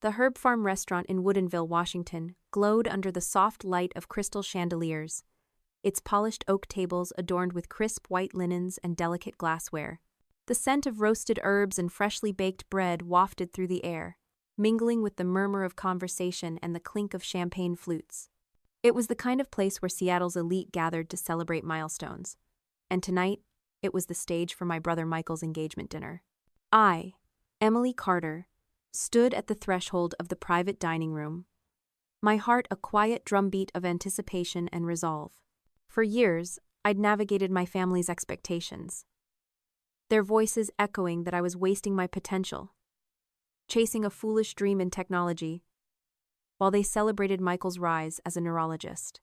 The Herb Farm restaurant in Woodinville, Washington, glowed under the soft light of crystal chandeliers, its polished oak tables adorned with crisp white linens and delicate glassware. The scent of roasted herbs and freshly baked bread wafted through the air, mingling with the murmur of conversation and the clink of champagne flutes. It was the kind of place where Seattle's elite gathered to celebrate milestones. And tonight, it was the stage for my brother Michael's engagement dinner. I, Emily Carter, stood at the threshold of the private dining room, my heart a quiet drumbeat of anticipation and resolve. For years, I'd navigated my family's expectations, their voices echoing that I was wasting my potential, chasing a foolish dream in technology, while they celebrated Michael's rise as a neurologist.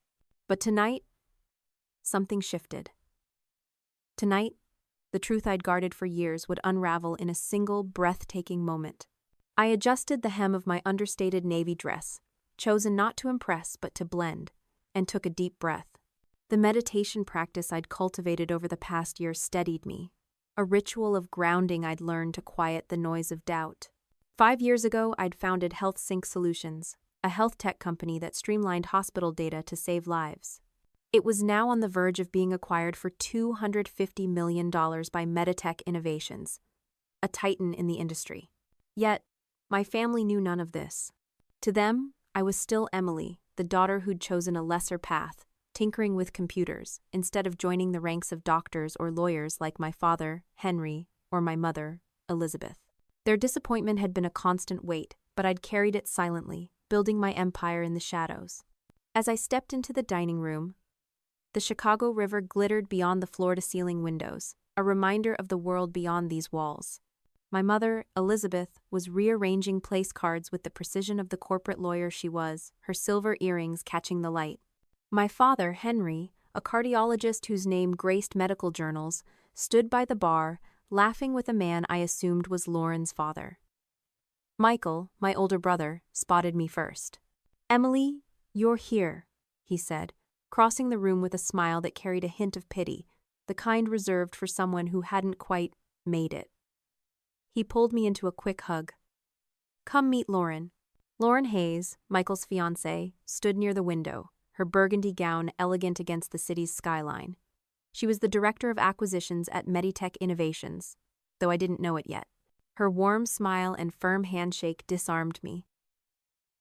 But tonight, something shifted. Tonight, the truth I'd guarded for years would unravel in a single, breathtaking moment. I adjusted the hem of my understated navy dress, chosen not to impress but to blend, and took a deep breath. The meditation practice I'd cultivated over the past year steadied me, a ritual of grounding I'd learned to quiet the noise of doubt. 5 years ago, I'd founded HealthSync Solutions, a health tech company that streamlined hospital data to save lives. It was now on the verge of being acquired for $250 million by Meditech Innovations, a titan in the industry. Yet, my family knew none of this. To them, I was still Emily, the daughter who'd chosen a lesser path, tinkering with computers, instead of joining the ranks of doctors or lawyers like my father, Henry, or my mother, Elizabeth. Their disappointment had been a constant weight, but I'd carried it silently, building my empire in the shadows. As I stepped into the dining room, the Chicago River glittered beyond the floor-to-ceiling windows, a reminder of the world beyond these walls. My mother, Elizabeth, was rearranging place cards with the precision of the corporate lawyer she was, her silver earrings catching the light. My father, Henry, a cardiologist whose name graced medical journals, stood by the bar, laughing with a man I assumed was Lauren's father. Michael, my older brother, spotted me first. "Emily, you're here," he said, crossing the room with a smile that carried a hint of pity, the kind reserved for someone who hadn't quite made it. He pulled me into a quick hug. "Come meet Lauren." Lauren Hayes, Michael's fiancée, stood near the window, her burgundy gown elegant against the city's skyline. She was the director of acquisitions at Meditech Innovations, though I didn't know it yet. Her warm smile and firm handshake disarmed me.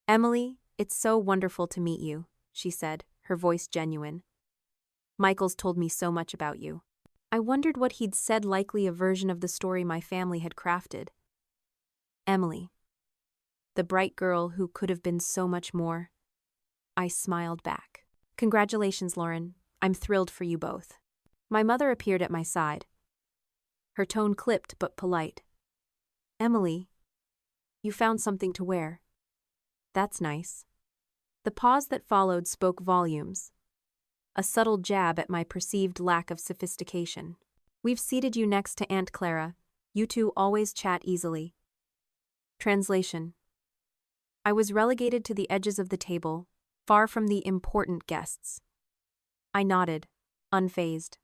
"Emily, it's so wonderful to meet you," she said, her voice genuine. "Michael's told me so much about you." I wondered what he'd said, likely a version of the story my family had crafted. Emily, the bright girl who could have been so much more. I smiled back. "Congratulations, Lauren. I'm thrilled for you both." My mother appeared at my side, her tone clipped but polite. "Emily, you found something to wear. That's nice." The pause that followed spoke volumes, a subtle jab at my perceived lack of sophistication. "We've seated you next to Aunt Clara. You two always chat easily." Translation: I was relegated to the edges of the table, far from the important guests. I nodded, unfazed.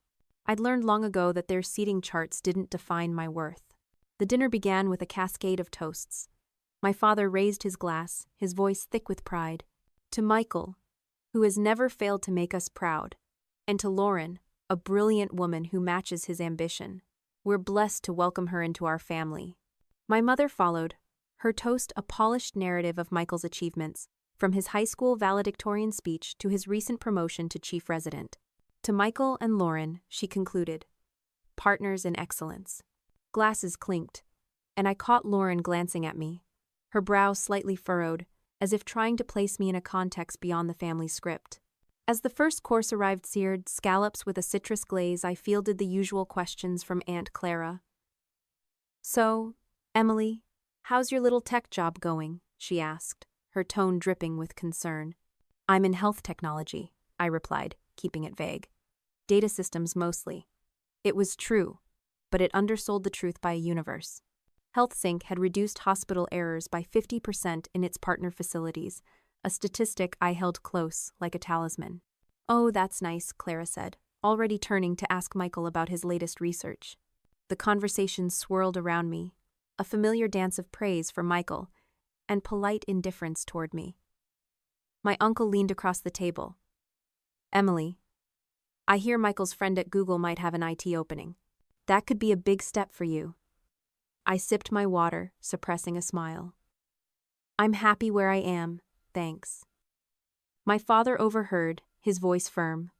I'd learned long ago that their seating charts didn't define my worth. The dinner began with a cascade of toasts. My father raised his glass, his voice thick with pride. "To Michael, who has never failed to make us proud, and to Lauren, a brilliant woman who matches his ambition. We're blessed to welcome her into our family." My mother followed, her toast a polished narrative of Michael's achievements, from his high school valedictorian speech to his recent promotion to chief resident. "To Michael and Lauren," she concluded, "partners in excellence." Glasses clinked, and I caught Lauren glancing at me, her brow slightly furrowed, as if trying to place me in a context beyond the family script. As the first course arrived, seared scallops with a citrus glaze, I fielded the usual questions from Aunt Clara. "So, Emily, how's your little tech job going?" she asked, her tone dripping with concern. "I'm in health technology," I replied, keeping it vague. "Data systems mostly." It was true, but it undersold the truth by a universe. HealthSync had reduced hospital errors by 50% in its partner facilities, a statistic I held close, like a talisman. "Oh, that's nice," Clara said, already turning to ask Michael about his latest research. The conversation swirled around me, a familiar dance of praise for Michael, and polite indifference toward me. My uncle leaned across the table. Emily, I hear Michael's friend at Google might have an IT opening. That could be a big step for you. I sipped my water, suppressing a smile. I'm happy where I am, thanks. My father overheard, his voice firm.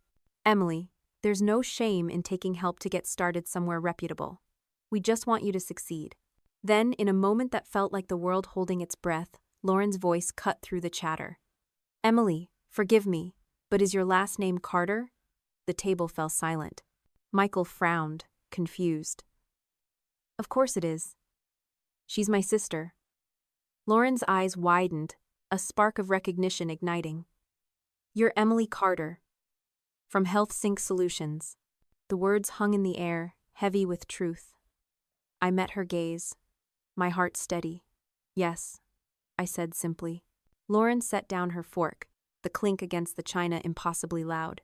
Emily, there's no shame in taking help to get started somewhere reputable. We just want you to succeed. Then, in a moment that felt like the world holding its breath, Lauren's voice cut through the chatter. Emily, forgive me, but is your last name Carter? The table fell silent. Michael frowned, confused. Of course it is. She's my sister. Lauren's eyes widened, a spark of recognition igniting. You're Emily Carter. From HealthSync Solutions. The words hung in the air, heavy with truth. I met her gaze, my heart steady. Yes, I said simply. Lauren set down her fork, the clink against the china impossibly loud.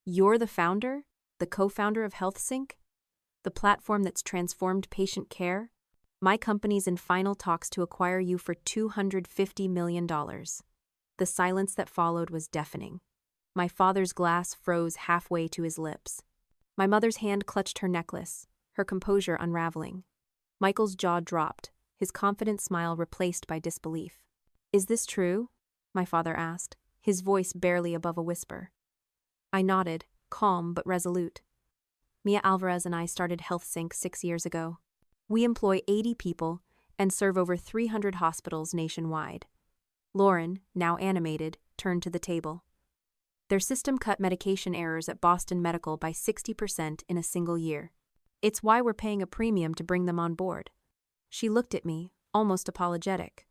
You're the founder? The co-founder of HealthSync? The platform that's transformed patient care? My company's in final talks to acquire you for $250 million. The silence that followed was deafening. My father's glass froze halfway to his lips. My mother's hand clutched her necklace, her composure unraveling. Michael's jaw dropped, his confident smile replaced by disbelief. Is this true? My father asked, his voice barely above a whisper. I nodded, calm but resolute. Mia Alvarez and I started HealthSync 6 years ago. We employ 80 people and serve over 300 hospitals nationwide. Lauren, now animated, turned to the table. Their system cut medication errors at Boston Medical by 60% in a single year. It's why we're paying a premium to bring them on board. She looked at me, almost apologetic.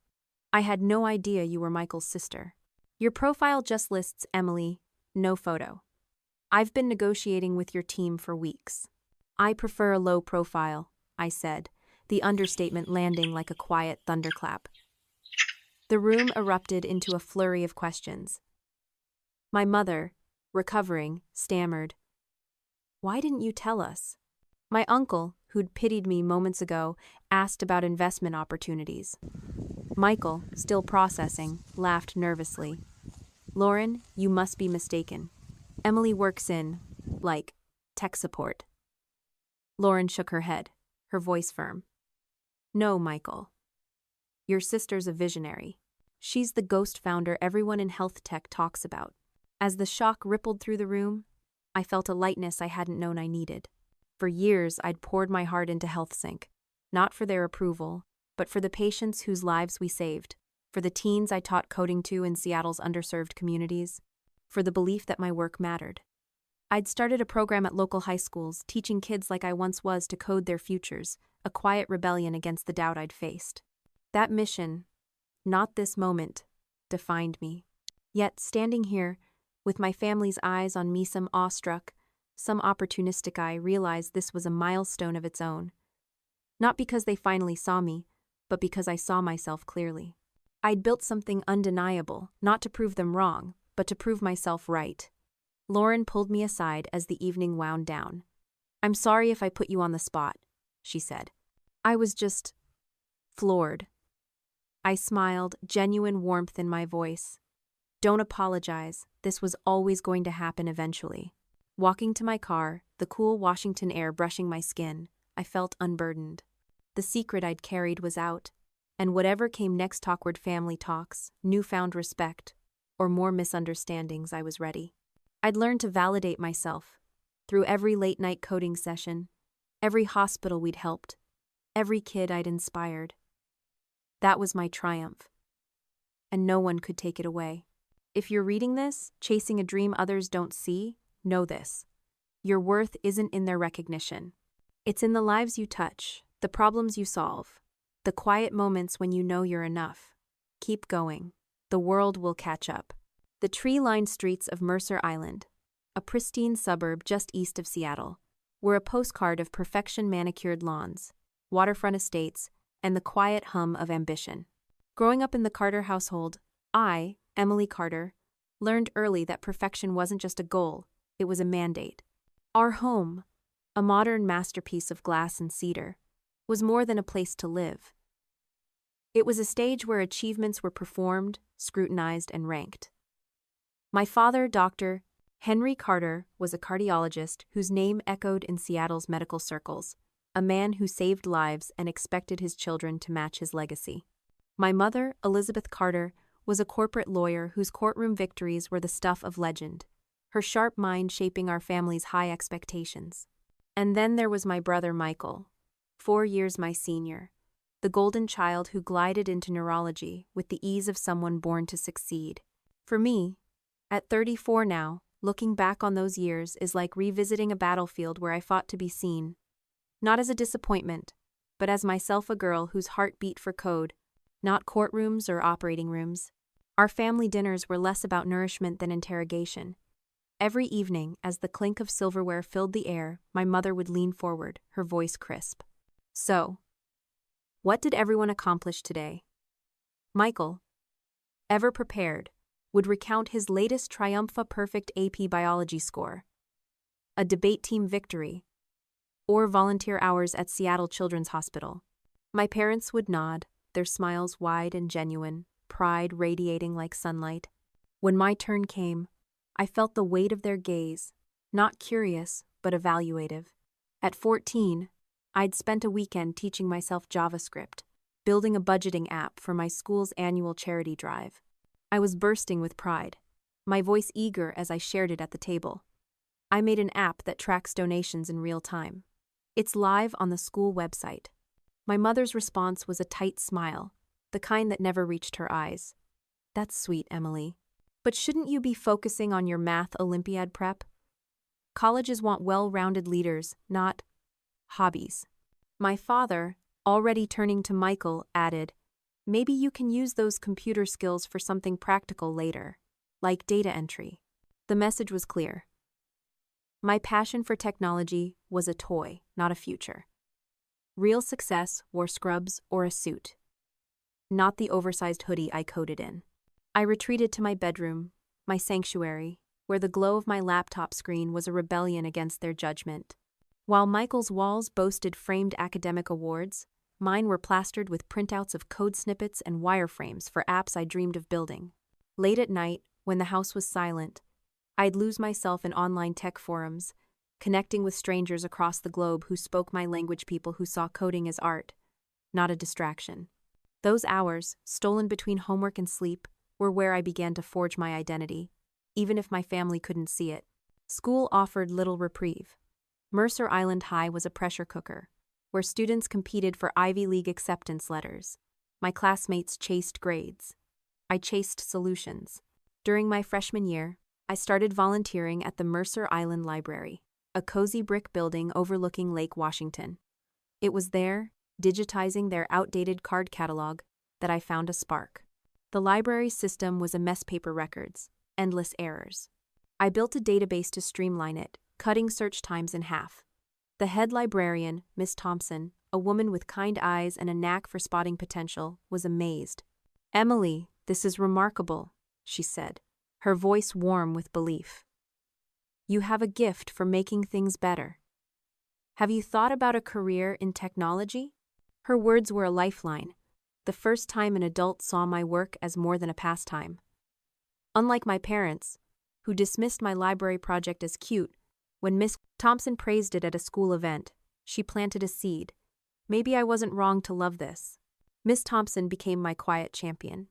I had no idea you were Michael's sister. Your profile just lists Emily, no photo. I've been negotiating with your team for weeks. I prefer a low profile, I said, the understatement landing like a quiet thunderclap. The room erupted into a flurry of questions. My mother, recovering, stammered. Why didn't you tell us? My uncle, who'd pitied me moments ago, asked about investment opportunities. Michael, still processing, laughed nervously. Lauren, you must be mistaken. Emily works in, tech support. Lauren shook her head, her voice firm. No, Michael. Your sister's a visionary. She's the ghost founder everyone in health tech talks about. As the shock rippled through the room, I felt a lightness I hadn't known I needed. For years, I'd poured my heart into HealthSync, not for their approval, but for the patients whose lives we saved, for the teens I taught coding to in Seattle's underserved communities, for the belief that my work mattered. I'd started a program at local high schools, teaching kids like I once was to code their futures, a quiet rebellion against the doubt I'd faced. That mission, not this moment, defined me. Yet, standing here, with my family's eyes on me, some awestruck, some opportunistic eye realized this was a milestone of its own. Not because they finally saw me, but because I saw myself clearly. I'd built something undeniable, not to prove them wrong, but to prove myself right. Lauren pulled me aside as the evening wound down. I'm sorry if I put you on the spot, she said. I was just floored. I smiled, genuine warmth in my voice. Don't apologize, this was always going to happen eventually. Walking to my car, the cool Washington air brushing my skin, I felt unburdened. The secret I'd carried was out, and whatever came next, awkward family talks, newfound respect, or more misunderstandings, I was ready. I'd learned to validate myself, through every late-night coding session, every hospital we'd helped, every kid I'd inspired. That was my triumph, and no one could take it away. If you're reading this, chasing a dream others don't see, know this. Your worth isn't in their recognition. It's in the lives you touch, the problems you solve, the quiet moments when you know you're enough. Keep going. The world will catch up. The tree-lined streets of Mercer Island, a pristine suburb just east of Seattle, were a postcard of perfection, manicured lawns, waterfront estates, and the quiet hum of ambition. Growing up in the Carter household, I, Emily Carter, learned early that perfection wasn't just a goal, it was a mandate. Our home, a modern masterpiece of glass and cedar, was more than a place to live. It was a stage where achievements were performed, scrutinized, and ranked. My father, Dr. Henry Carter, was a cardiologist whose name echoed in Seattle's medical circles, a man who saved lives and expected his children to match his legacy. My mother, Elizabeth Carter, was a corporate lawyer whose courtroom victories were the stuff of legend, her sharp mind shaping our family's high expectations. And then there was my brother Michael, 4 years my senior, the golden child who glided into neurology with the ease of someone born to succeed. For me, at 34 now, looking back on those years is like revisiting a battlefield where I fought to be seen, not as a disappointment, but as myself, a girl whose heart beat for code, not courtrooms or operating rooms. Our family dinners were less about nourishment than interrogation. Every evening, as the clink of silverware filled the air, my mother would lean forward, her voice crisp. So, what did everyone accomplish today? Michael, ever prepared, would recount his latest Triumpha-perfect AP biology score, a debate team victory, or volunteer hours at Seattle Children's Hospital. My parents would nod, their smiles wide and genuine, pride radiating like sunlight. When my turn came, I felt the weight of their gaze, not curious, but evaluative. At 14, I'd spent a weekend teaching myself JavaScript, building a budgeting app for my school's annual charity drive. I was bursting with pride, my voice eager as I shared it at the table. I made an app that tracks donations in real time. It's live on the school website. My mother's response was a tight smile, the kind that never reached her eyes. That's sweet, Emily. But shouldn't you be focusing on your math Olympiad prep? Colleges want well-rounded leaders, not hobbies. My father, already turning to Michael, added, maybe you can use those computer skills for something practical later, like data entry. The message was clear. My passion for technology was a toy, not a future. Real success wore scrubs or a suit, not the oversized hoodie I coded in. I retreated to my bedroom, my sanctuary, where the glow of my laptop screen was a rebellion against their judgment. While Michael's walls boasted framed academic awards, mine were plastered with printouts of code snippets and wireframes for apps I dreamed of building. Late at night, when the house was silent, I'd lose myself in online tech forums, connecting with strangers across the globe who spoke my language, people who saw coding as art, not a distraction. Those hours, stolen between homework and sleep, were where I began to forge my identity, even if my family couldn't see it. School offered little reprieve. Mercer Island High was a pressure cooker, where students competed for Ivy League acceptance letters. My classmates chased grades. I chased solutions. During my freshman year, I started volunteering at the Mercer Island Library, a cozy brick building overlooking Lake Washington. It was there, digitizing their outdated card catalog, that I found a spark. The library's system was a mess, paper records, endless errors. I built a database to streamline it, cutting search times in half. The head librarian, Miss Thompson, a woman with kind eyes and a knack for spotting potential, was amazed. "Emily, this is remarkable," she said, her voice warm with belief. "You have a gift for making things better. Have you thought about a career in technology?" Her words were a lifeline, the first time an adult saw my work as more than a pastime. Unlike my parents, who dismissed my library project as cute, when Miss Thompson praised it at a school event, she planted a seed. Maybe I wasn't wrong to love this. Miss Thompson became my quiet champion.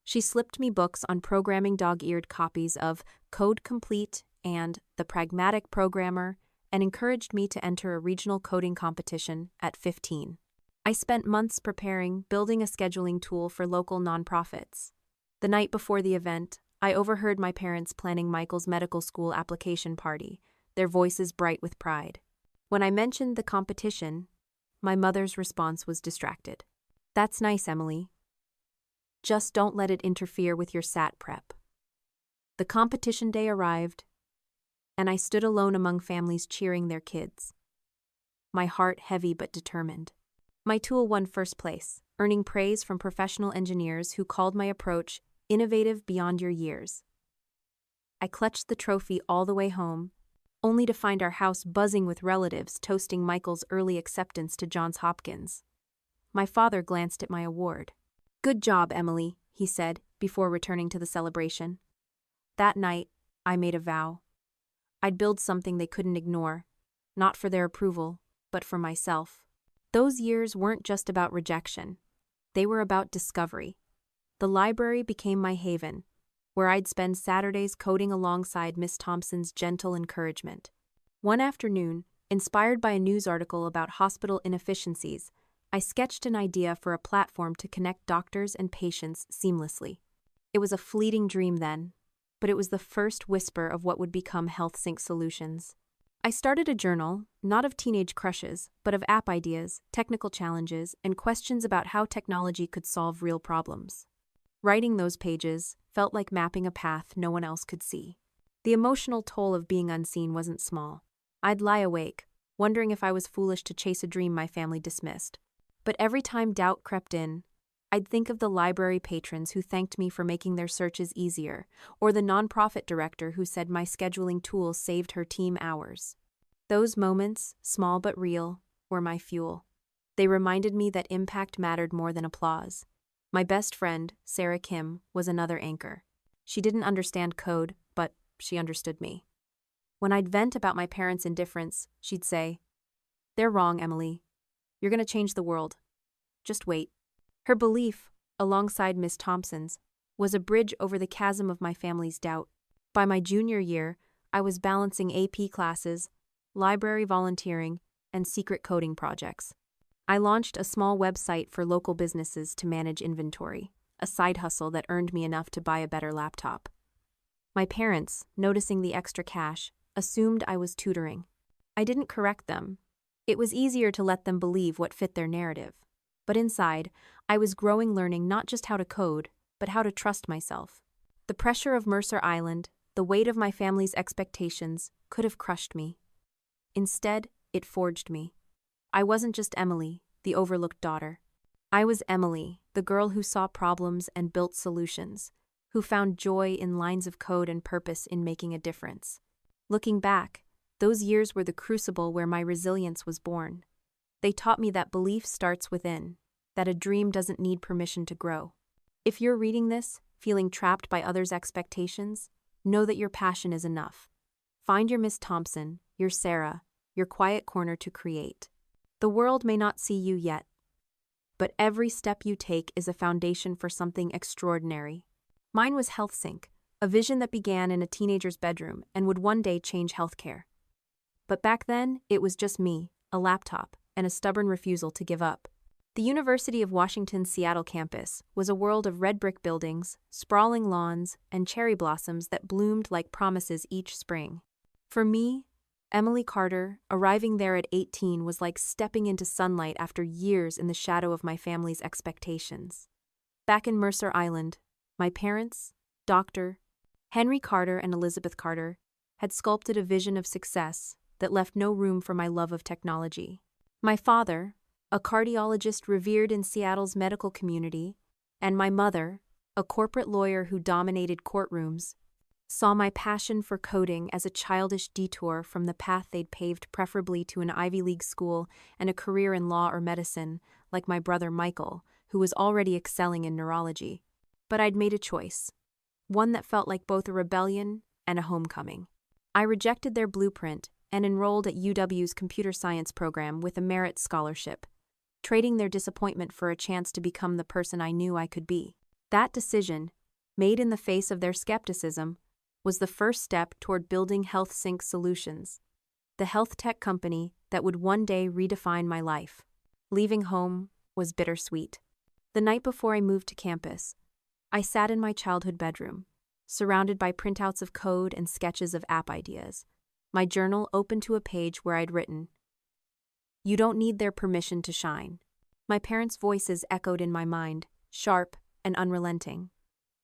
She slipped me books on programming, dog-eared copies of Code Complete and The Pragmatic Programmer, and encouraged me to enter a regional coding competition at 15. I spent months preparing, building a scheduling tool for local nonprofits. The night before the event, I overheard my parents planning Michael's medical school application party, their voices bright with pride. When I mentioned the competition, my mother's response was distracted. "That's nice, Emily. Just don't let it interfere with your SAT prep." The competition day arrived, and I stood alone among families cheering their kids. My heart heavy but determined. My tool won first place, earning praise from professional engineers who called my approach innovative beyond your years. I clutched the trophy all the way home, only to find our house buzzing with relatives toasting Michael's early acceptance to Johns Hopkins. My father glanced at my award. Good job, Emily, he said, before returning to the celebration. That night, I made a vow. I'd build something they couldn't ignore, not for their approval, but for myself. Those years weren't just about rejection. They were about discovery. The library became my haven, where I'd spend Saturdays coding alongside Miss Thompson's gentle encouragement. One afternoon, inspired by a news article about hospital inefficiencies, I sketched an idea for a platform to connect doctors and patients seamlessly. It was a fleeting dream then, but it was the first whisper of what would become HealthSync Solutions. I started a journal, not of teenage crushes, but of app ideas, technical challenges, and questions about how technology could solve real problems. Writing those pages felt like mapping a path no one else could see. The emotional toll of being unseen wasn't small. I'd lie awake, wondering if I was foolish to chase a dream my family dismissed. But every time doubt crept in, I'd think of the library patrons who thanked me for making their searches easier, or the nonprofit director who said my scheduling tool saved her team hours. Those moments, small but real, were my fuel. They reminded me that impact mattered more than applause. My best friend, Sarah Kim, was another anchor. She didn't understand code, but she understood me. When I'd vent about my parents' indifference, she'd say, "They're wrong, Emily. You're going to change the world. Just wait." Her belief, alongside Miss Thompson's, was a bridge over the chasm of my family's doubt. By my junior year, I was balancing AP classes, library volunteering, and secret coding projects. I launched a small website for local businesses to manage inventory, a side hustle that earned me enough to buy a better laptop. My parents, noticing the extra cash, assumed I was tutoring. I didn't correct them. It was easier to let them believe what fit their narrative. But inside, I was growing, learning not just how to code, but how to trust myself. The pressure of Mercer Island, the weight of my family's expectations, could have crushed me. Instead, it forged me. I wasn't just Emily, the overlooked daughter. I was Emily, the girl who saw problems and built solutions, who found joy in lines of code and purpose in making a difference. Looking back, those years were the crucible where my resilience was born. They taught me that belief starts within, that a dream doesn't need permission to grow. If you're reading this, feeling trapped by others' expectations, know that your passion is enough. Find your Miss Thompson, your Sarah, your quiet corner to create. The world may not see you yet, but every step you take is a foundation for something extraordinary. Mine was HealthSync, a vision that began in a teenager's bedroom and would one day change healthcare. But back then, it was just me, a laptop, and a stubborn refusal to give up. The University of Washington's Seattle campus was a world of red brick buildings, sprawling lawns, and cherry blossoms that bloomed like promises each spring. For me, Emily Carter, arriving there at 18 was like stepping into sunlight after years in the shadow of my family's expectations. Back in Mercer Island, my parents, Dr. Henry Carter and Elizabeth Carter, had sculpted a vision of success that left no room for my love of technology. My father, a cardiologist revered in Seattle's medical community, and my mother, a corporate lawyer who dominated courtrooms, saw my passion for coding as a childish detour from the path they'd paved, preferably to an Ivy League school and a career in law or medicine, like my brother Michael, who was already excelling in neurology. But I'd made a choice, one that felt like both a rebellion and a homecoming. I rejected their blueprint and enrolled at UW's computer science program with a merit scholarship, trading their disappointment for a chance to become the person I knew I could be. That decision, made in the face of their skepticism, was the first step toward building HealthSync Solutions, the health tech company that would one day redefine my life. Leaving home was bittersweet. The night before I moved to campus, I sat in my childhood bedroom, surrounded by printouts of code and sketches of app ideas, my journal open to a page where I'd written, "You don't need their permission to shine." My parents' voices echoed in my mind, sharp and unrelenting.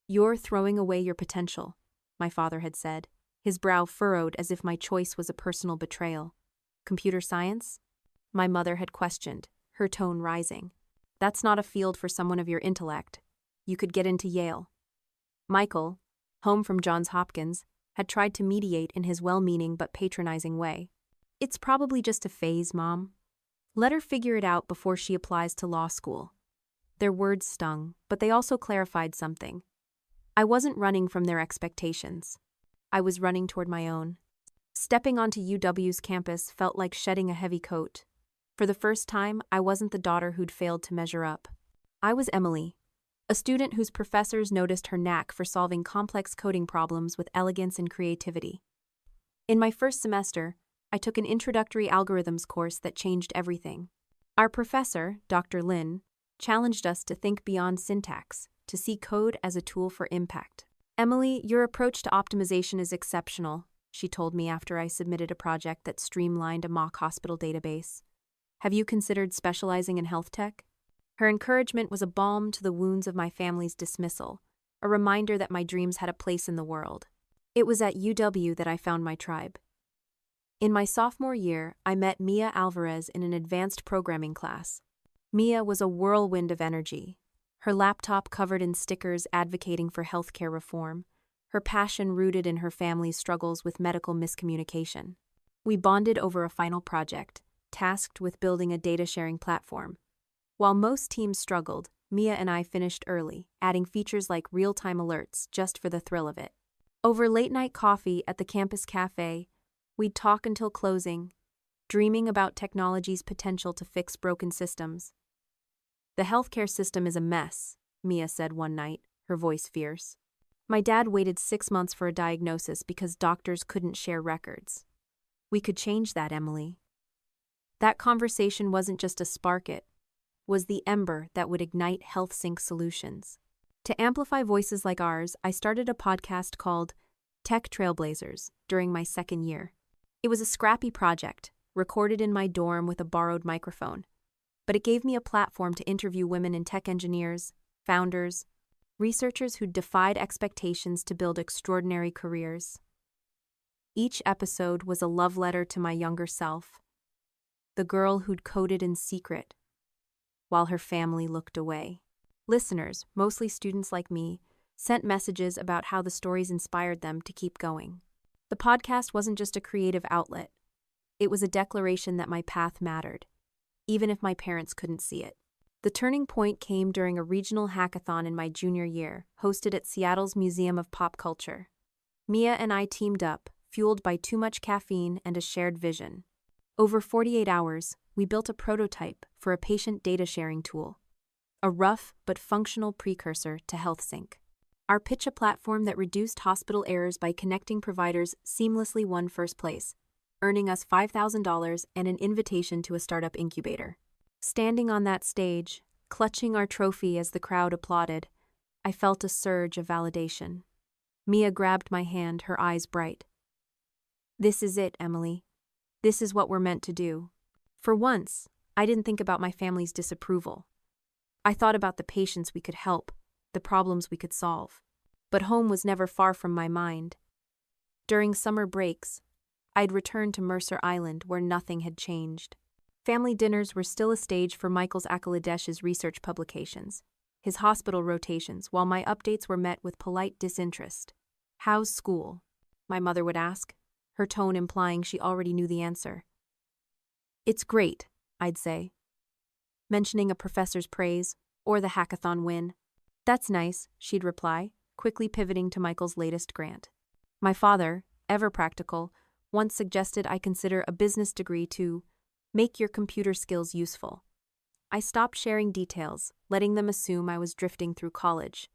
"You're throwing away your potential," my father had said, his brow furrowed as if my choice was a personal betrayal. "Computer science?" My mother had questioned, her tone rising. "That's not a field for someone of your intellect. You could get into Yale." Michael, home from Johns Hopkins, had tried to mediate in his well-meaning but patronizing way. "It's probably just a phase, Mom. Let her figure it out before she applies to law school." Their words stung, but they also clarified something. I wasn't running from their expectations. I was running toward my own. Stepping onto UW's campus felt like shedding a heavy coat. For the first time, I wasn't the daughter who'd failed to measure up. I was Emily, a student whose professors noticed her knack for solving complex coding problems with elegance and creativity. In my first semester, I took an introductory algorithms course that changed everything. Our professor, Dr. Lin, challenged us to think beyond syntax, to see code as a tool for impact. "Emily, your approach to optimization is exceptional," she told me after I submitted a project that streamlined a mock hospital database. "Have you considered specializing in health tech?" Her encouragement was a balm to the wounds of my family's dismissal, a reminder that my dreams had a place in the world. It was at UW that I found my tribe. In my sophomore year, I met Mia Alvarez in an advanced programming class. Mia was a whirlwind of energy, her laptop covered in stickers advocating for healthcare reform, her passion rooted in her family's struggles with medical miscommunication. We bonded over a final project, tasked with building a data-sharing platform. While most teams struggled, Mia and I finished early, adding features like real-time alerts just for the thrill of it. Over late-night coffee at the campus cafe, we'd talk until closing, dreaming about technology's potential to fix broken systems. "The healthcare system is a mess," Mia said one night, her voice fierce. "My dad waited 6 months for a diagnosis because doctors couldn't share records. We could change that, Emily." That conversation wasn't just a spark, it was the ember that would ignite HealthSync solutions. To amplify voices like ours, I started a podcast called Tech Trailblazers during my second year. It was a scrappy project, recorded in my dorm with a borrowed microphone, but it gave me a platform to interview women in tech engineers, founders, researchers who'd defied expectations to build extraordinary careers. Each episode was a love letter to my younger self, the girl who'd coded in secret, while her family looked away. Listeners, mostly students like me, sent messages about how the stories inspired them to keep going. The podcast wasn't just a creative outlet. It was a declaration that my path mattered, even if my parents couldn't see it. The turning point came during a regional hackathon in my junior year, hosted at Seattle's Museum of Pop Culture. Mia and I teamed up, fueled by too much caffeine and a shared vision. Over 48 hours, we built a prototype for a patient data sharing tool, a rough but functional precursor to HealthSync. Our pitch, a platform that reduced hospital errors by connecting providers, seamlessly won first place, earning us $5,000 and an invitation to a startup incubator. Standing on that stage, clutching our trophy as the crowd applauded, I felt a surge of validation. Mia grabbed my hand, her eyes bright. "This is it, Emily. This is what we're meant to do." For once, I didn't think about my family's disapproval. I thought about the patients we could help, the problems we could solve. But home was never far from my mind. During summer breaks, I'd return to Mercer Island where nothing had changed. Family dinners were still a stage for Michael's Akaladesh's research publications, his hospital rotations, while my updates were met with polite disinterest. "How's school?" my mother would ask, her tone implying she already knew the answer. "It's great," I'd say, mentioning a professor's praise or the hackathon win. "That's nice," she'd reply, quickly pivoting to Michael's latest grant. My father, ever practical, once suggested I consider a business degree to make your computer skills useful. I stopped sharing details, letting them assume I was drifting through college.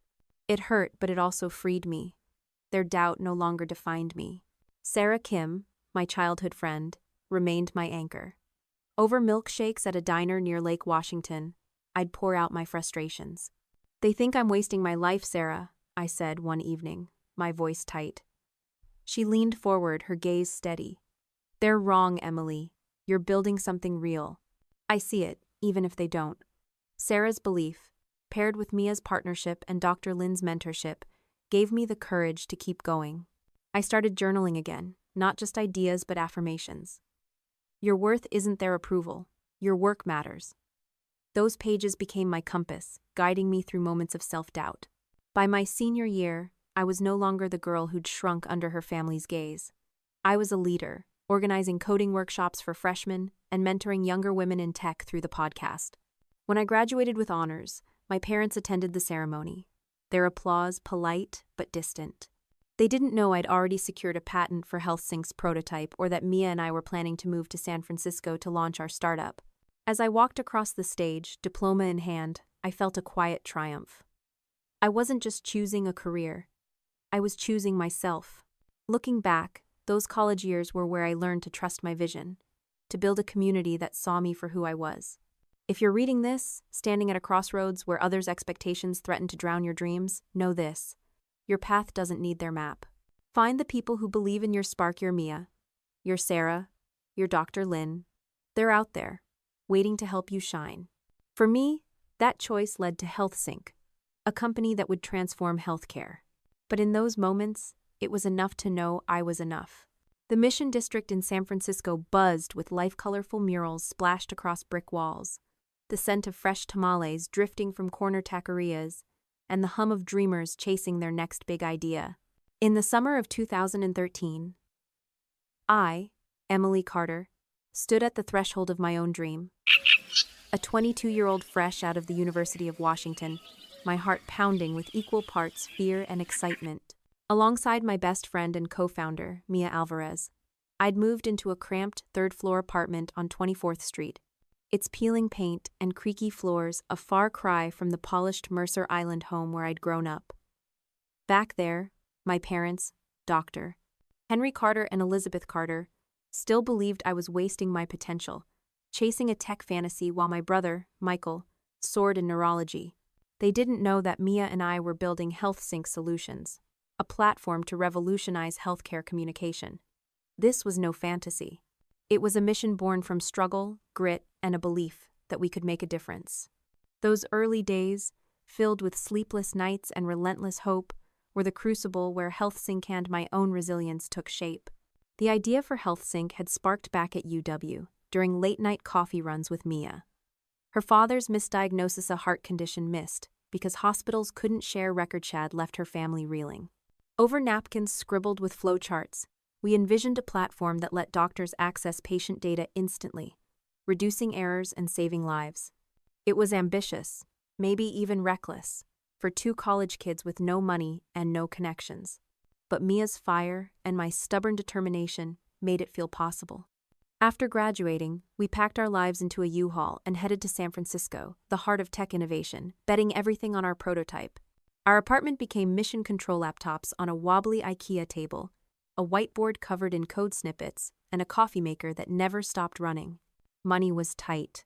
It hurt, but it also freed me. Their doubt no longer defined me. Sarah Kim, my childhood friend, remained my anchor. Over milkshakes at a diner near Lake Washington, I'd pour out my frustrations. "They think I'm wasting my life, Sarah," I said one evening, my voice tight. She leaned forward, her gaze steady. "They're wrong, Emily. You're building something real. I see it, even if they don't." Sarah's belief, paired with Mia's partnership and Dr. Lin's mentorship, gave me the courage to keep going. I started journaling again, not just ideas but affirmations. Your worth isn't their approval. Your work matters. Those pages became my compass, guiding me through moments of self-doubt. By my senior year, I was no longer the girl who'd shrunk under her family's gaze. I was a leader, organizing coding workshops for freshmen and mentoring younger women in tech through the podcast. When I graduated with honors, My parents attended the ceremony, their applause polite but distant. They didn't know I'd already secured a patent for HealthSync's prototype or that Mia and I were planning to move to San Francisco to launch our startup. As I walked across the stage, diploma in hand, I felt a quiet triumph. I wasn't just choosing a career. I was choosing myself. Looking back, those college years were where I learned to trust my vision, to build a community that saw me for who I was. If you're reading this, standing at a crossroads where others' expectations threaten to drown your dreams, know this. Your path doesn't need their map. Find the people who believe in your spark, your Mia, your Sarah, your Dr. Lynn. They're out there, waiting to help you shine. For me, that choice led to HealthSync, a company that would transform healthcare. But in those moments, it was enough to know I was enough. The Mission District in San Francisco buzzed with life-colorful murals splashed across brick walls, the scent of fresh tamales drifting from corner taquerias, and the hum of dreamers chasing their next big idea. In the summer of 2013, I, Emily Carter, stood at the threshold of my own dream. A 22-year-old fresh out of the University of Washington, my heart pounding with equal parts fear and excitement. Alongside my best friend and co-founder, Mia Alvarez, I'd moved into a cramped third-floor apartment on 24th Street. Its peeling paint and creaky floors a far cry from the polished Mercer Island home where I'd grown up. Back there, my parents, Dr. Henry Carter and Elizabeth Carter, still believed I was wasting my potential, chasing a tech fantasy while my brother, Michael, soared in neurology. They didn't know that Mia and I were building HealthSync Solutions, a platform to revolutionize healthcare communication. This was no fantasy. It was a mission born from struggle, grit, and a belief that we could make a difference. Those early days, filled with sleepless nights and relentless hope, were the crucible where HealthSync and my own resilience took shape. The idea for HealthSync had sparked back at UW during late-night coffee runs with Mia. Her father's misdiagnosis, a heart condition, missed because hospitals couldn't share record shad, left her family reeling. Over napkins scribbled with flowcharts, we envisioned a platform that let doctors access patient data instantly, reducing errors and saving lives. It was ambitious, maybe even reckless, for two college kids with no money and no connections. But Mia's fire and my stubborn determination made it feel possible. After graduating, we packed our lives into a U-Haul and headed to San Francisco, the heart of tech innovation, betting everything on our prototype. Our apartment became mission control laptops on a wobbly IKEA table, a whiteboard covered in code snippets, and a coffee maker that never stopped running. Money was tight.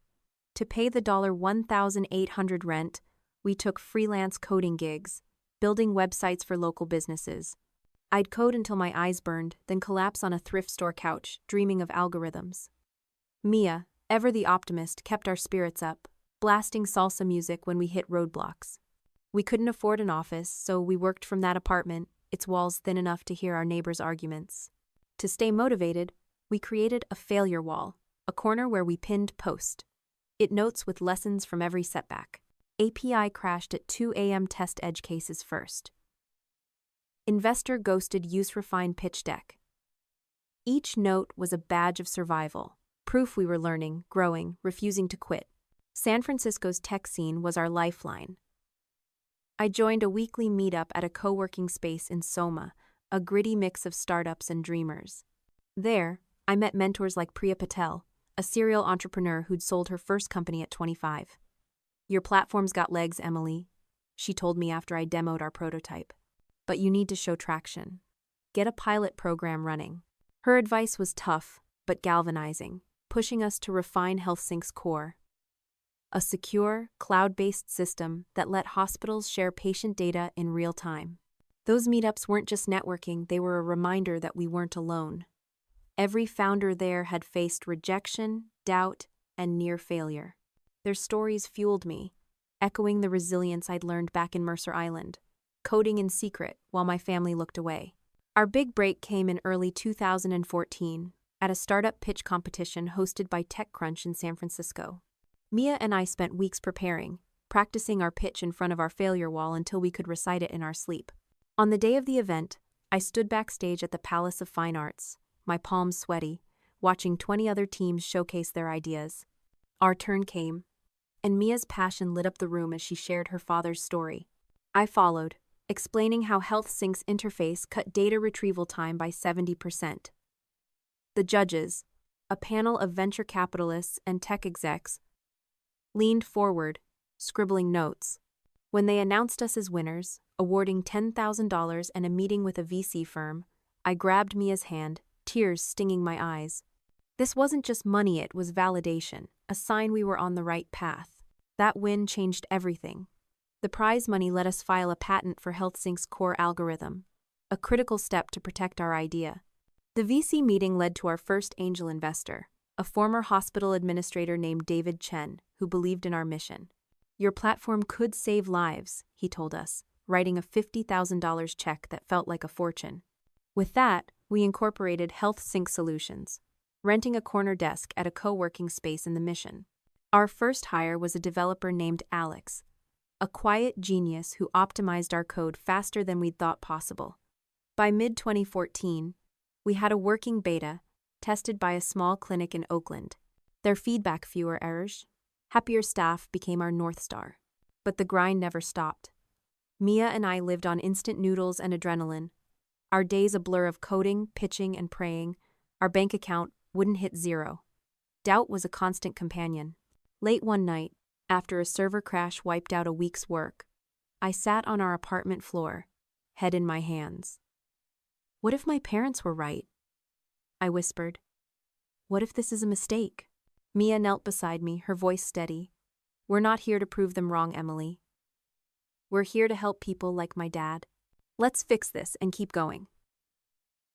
To pay the $1,800 rent, we took freelance coding gigs, building websites for local businesses. I'd code until my eyes burned, then collapse on a thrift store couch, dreaming of algorithms. Mia, ever the optimist, kept our spirits up, blasting salsa music when we hit roadblocks. We couldn't afford an office, so we worked from that apartment, its walls thin enough to hear our neighbors' arguments. To stay motivated, we created a failure wall, a corner where we pinned post. It notes with lessons from every setback. API crashed at 2 a.m. test edge cases first. Investor ghosted use refined pitch deck. Each note was a badge of survival, proof we were learning, growing, refusing to quit. San Francisco's tech scene was our lifeline. I joined a weekly meetup at a co-working space in Soma, a gritty mix of startups and dreamers. There, I met mentors like Priya Patel, a serial entrepreneur who'd sold her first company at 25. "Your platform's got legs, Emily," she told me after I demoed our prototype. "But you need to show traction. Get a pilot program running." Her advice was tough, but galvanizing, pushing us to refine HealthSync's core. A secure, cloud-based system that let hospitals share patient data in real time. Those meetups weren't just networking, they were a reminder that we weren't alone. Every founder there had faced rejection, doubt, and near failure. Their stories fueled me, echoing the resilience I'd learned back in Mercer Island, coding in secret while my family looked away. Our big break came in early 2014 at a startup pitch competition hosted by TechCrunch in San Francisco. Mia and I spent weeks preparing, practicing our pitch in front of our failure wall until we could recite it in our sleep. On the day of the event, I stood backstage at the Palace of Fine Arts, my palms sweaty, watching 20 other teams showcase their ideas. Our turn came. and Mia's passion lit up the room as she shared her father's story. I followed, explaining how HealthSync's interface cut data retrieval time by 70%. The judges, a panel of venture capitalists and tech execs, leaned forward, scribbling notes. When they announced us as winners, awarding $10,000 and a meeting with a VC firm, I grabbed Mia's hand, tears stinging my eyes. This wasn't just money, it was validation, a sign we were on the right path. That win changed everything. The prize money let us file a patent for HealthSync's core algorithm, a critical step to protect our idea. The VC meeting led to our first angel investor, a former hospital administrator named David Chen, who believed in our mission. Your platform could save lives, he told us, writing a $50,000 check that felt like a fortune. With that, we incorporated HealthSync Solutions, renting a corner desk at a co-working space in the mission. Our first hire was a developer named Alex, a quiet genius who optimized our code faster than we'd thought possible. By mid-2014, we had a working beta, tested by a small clinic in Oakland. Their feedback, fewer errors. Happier staff became our North Star. But the grind never stopped. Mia and I lived on instant noodles and adrenaline. Our days a blur of coding, pitching, and praying. Our bank account wouldn't hit zero. Doubt was a constant companion. Late one night, after a server crash wiped out a week's work, I sat on our apartment floor, head in my hands. What if my parents were right? I whispered. What if this is a mistake? Mia knelt beside me, her voice steady. We're not here to prove them wrong, Emily. We're here to help people like my dad. Let's fix this and keep going.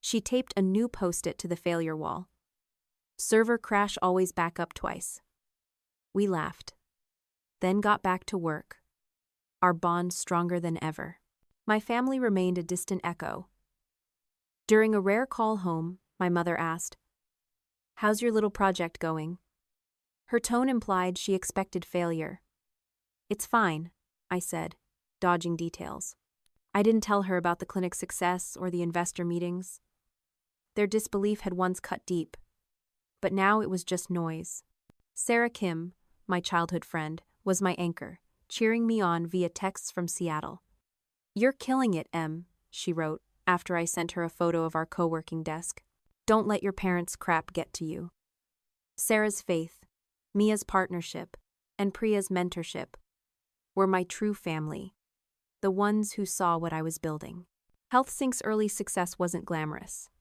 She taped a new post-it to the failure wall. Server crash always back up twice. We laughed, then got back to work, our bond stronger than ever. My family remained a distant echo. During a rare call home, my mother asked, "How's your little project going?" Her tone implied she expected failure. "It's fine," I said, dodging details. I didn't tell her about the clinic's success or the investor meetings. Their disbelief had once cut deep, but now it was just noise. Sarah Kim, my childhood friend, was my anchor, cheering me on via texts from Seattle. "You're killing it, Em," she wrote, after I sent her a photo of our co-working desk. "Don't let your parents' crap get to you." Sarah's faith, Mia's partnership, and Priya's mentorship were my true family, the ones who saw what I was building. HealthSync's early success wasn't glamorous.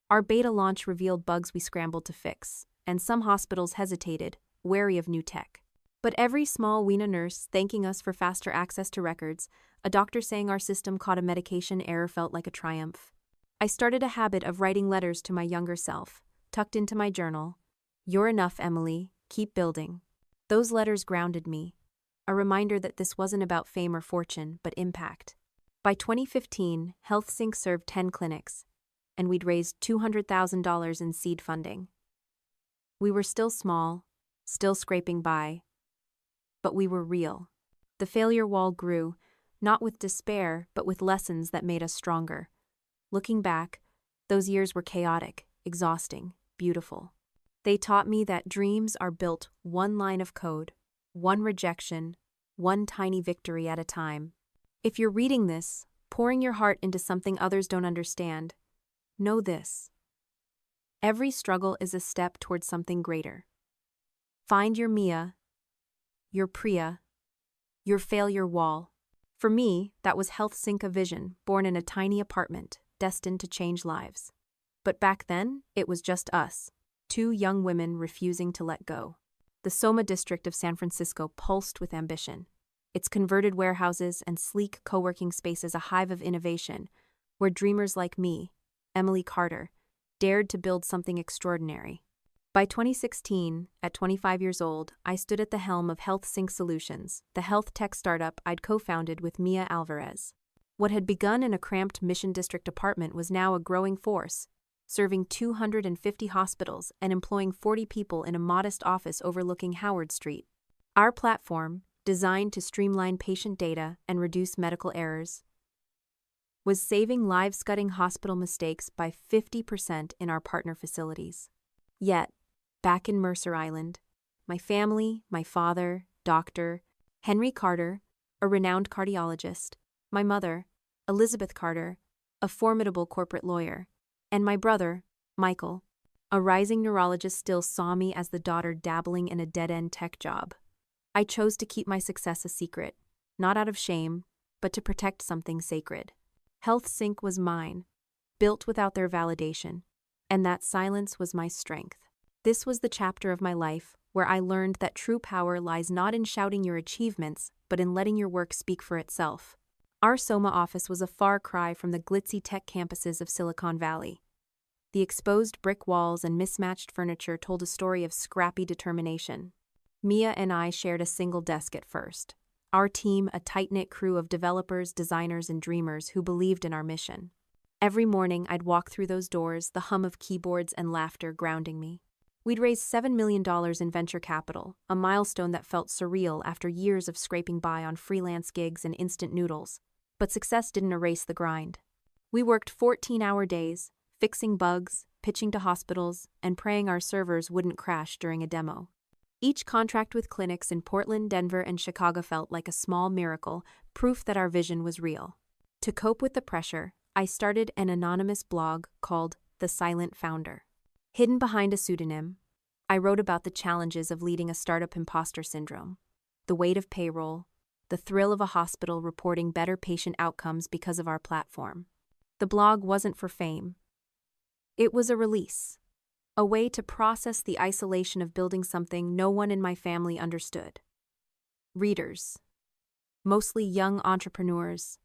Our beta launch revealed bugs we scrambled to fix, and some hospitals hesitated, wary of new tech. But every small Weena nurse thanking us for faster access to records, a doctor saying our system caught a medication error felt like a triumph. I started a habit of writing letters to my younger self, tucked into my journal. "You're enough, Emily. Keep building." Those letters grounded me, a reminder that this wasn't about fame or fortune, but impact. By 2015, HealthSync served 10 clinics, and we'd raised $200,000 in seed funding. We were still small, still scraping by, but we were real. The failure wall grew, not with despair, but with lessons that made us stronger. Looking back, those years were chaotic, exhausting, beautiful. They taught me that dreams are built one line of code, one rejection, one tiny victory at a time. If you're reading this, pouring your heart into something others don't understand, know this: every struggle is a step towards something greater. Find your Mia, your Priya, your failure wall. For me, that was HealthSync, a vision born in a tiny apartment, destined to change lives. But back then, it was just us, two young women refusing to let go. The Soma district of San Francisco pulsed with ambition. Its converted warehouses and sleek co-working spaces a hive of innovation, where dreamers like me, Emily Carter, dared to build something extraordinary. By 2016, at 25 years old, I stood at the helm of HealthSync Solutions, the health tech startup I'd co-founded with Mia Alvarez. What had begun in a cramped Mission District apartment was now a growing force, serving 250 hospitals and employing 40 people in a modest office overlooking Howard Street. Our platform, designed to streamline patient data and reduce medical errors, was saving lives-cutting hospital mistakes by 50% in our partner facilities. Yet, back in Mercer Island, my family, my father, Dr. Henry Carter, a renowned cardiologist, my mother, Elizabeth Carter, a formidable corporate lawyer, and my brother, Michael, a rising neurologist, still saw me as the daughter dabbling in a dead-end tech job. I chose to keep my success a secret, not out of shame, but to protect something sacred. HealthSync was mine, built without their validation, and that silence was my strength. This was the chapter of my life where I learned that true power lies not in shouting your achievements, but in letting your work speak for itself. Our Soma office was a far cry from the glitzy tech campuses of Silicon Valley. The exposed brick walls and mismatched furniture told a story of scrappy determination. Mia and I shared a single desk at first. Our team, a tight-knit crew of developers, designers, and dreamers who believed in our mission. Every morning, I'd walk through those doors, the hum of keyboards and laughter grounding me. We'd raised $7 million in venture capital, a milestone that felt surreal after years of scraping by on freelance gigs and instant noodles. But success didn't erase the grind. We worked 14-hour days, fixing bugs, pitching to hospitals, and praying our servers wouldn't crash during a demo. Each contract with clinics in Portland, Denver, and Chicago felt like a small miracle, proof that our vision was real. To cope with the pressure, I started an anonymous blog called The Silent Founder. Hidden behind a pseudonym, I wrote about the challenges of leading a startup imposter syndrome, the weight of payroll, the thrill of a hospital reporting better patient outcomes because of our platform. The blog wasn't for fame. It was a release, a way to process the isolation of building something no one in my family understood. Readers, mostly young entrepreneurs,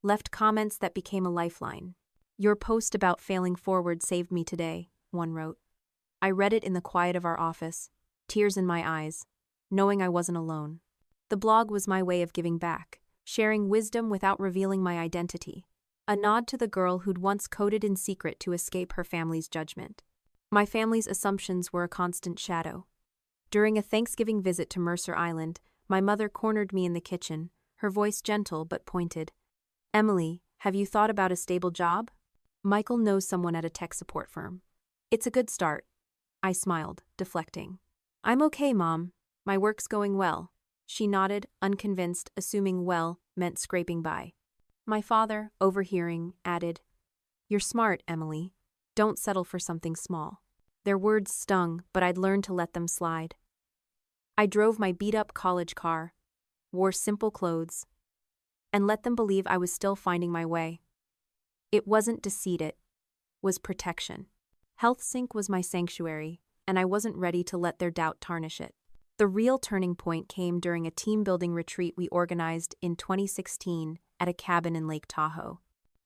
left comments that became a lifeline. "Your post about failing forward saved me today," one wrote. I read it in the quiet of our office, tears in my eyes, knowing I wasn't alone. The blog was my way of giving back, sharing wisdom without revealing my identity. A nod to the girl who'd once coded in secret to escape her family's judgment. My family's assumptions were a constant shadow. During a Thanksgiving visit to Mercer Island, my mother cornered me in the kitchen, her voice gentle but pointed. "Emily, have you thought about a stable job? Michael knows someone at a tech support firm. It's a good start." I smiled, deflecting. "I'm okay, Mom. My work's going well." She nodded, unconvinced, assuming well meant scraping by. My father, overhearing, added, "You're smart, Emily. Don't settle for something small." Their words stung, but I'd learned to let them slide. I drove my beat-up college car, wore simple clothes, and let them believe I was still finding my way. It wasn't deceit, it was protection. HealthSync was my sanctuary, and I wasn't ready to let their doubt tarnish it. The real turning point came during a team-building retreat we organized in 2016 at a cabin in Lake Tahoe.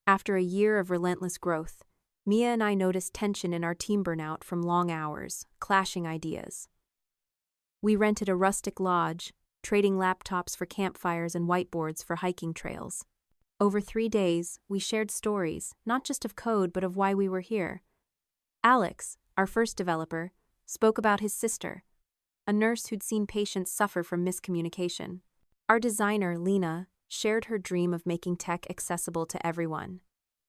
After a year of relentless growth, Mia and I noticed tension in our team burnout from long hours, clashing ideas. We rented a rustic lodge, trading laptops for campfires and whiteboards for hiking trails. Over 3 days, we shared stories, not just of code but of why we were here. Alex, our first developer, spoke about his sister, a nurse who'd seen patients suffer from miscommunication. Our designer, Lena, shared her dream of making tech accessible to everyone.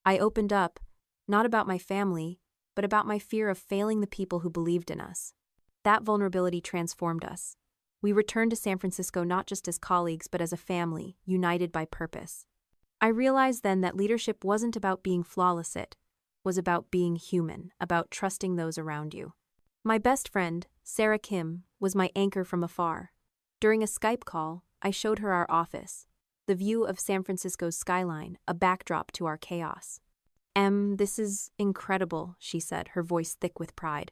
I opened up, not about my family, but about my fear of failing the people who believed in us. That vulnerability transformed us. We returned to San Francisco not just as colleagues but as a family, united by purpose. I realized then that leadership wasn't about being flawless, it was about being human, about trusting those around you. My best friend, Sarah Kim, was my anchor from afar. During a Skype call, I showed her our office, the view of San Francisco's skyline, a backdrop to our chaos. This is incredible," she said, her voice thick with pride.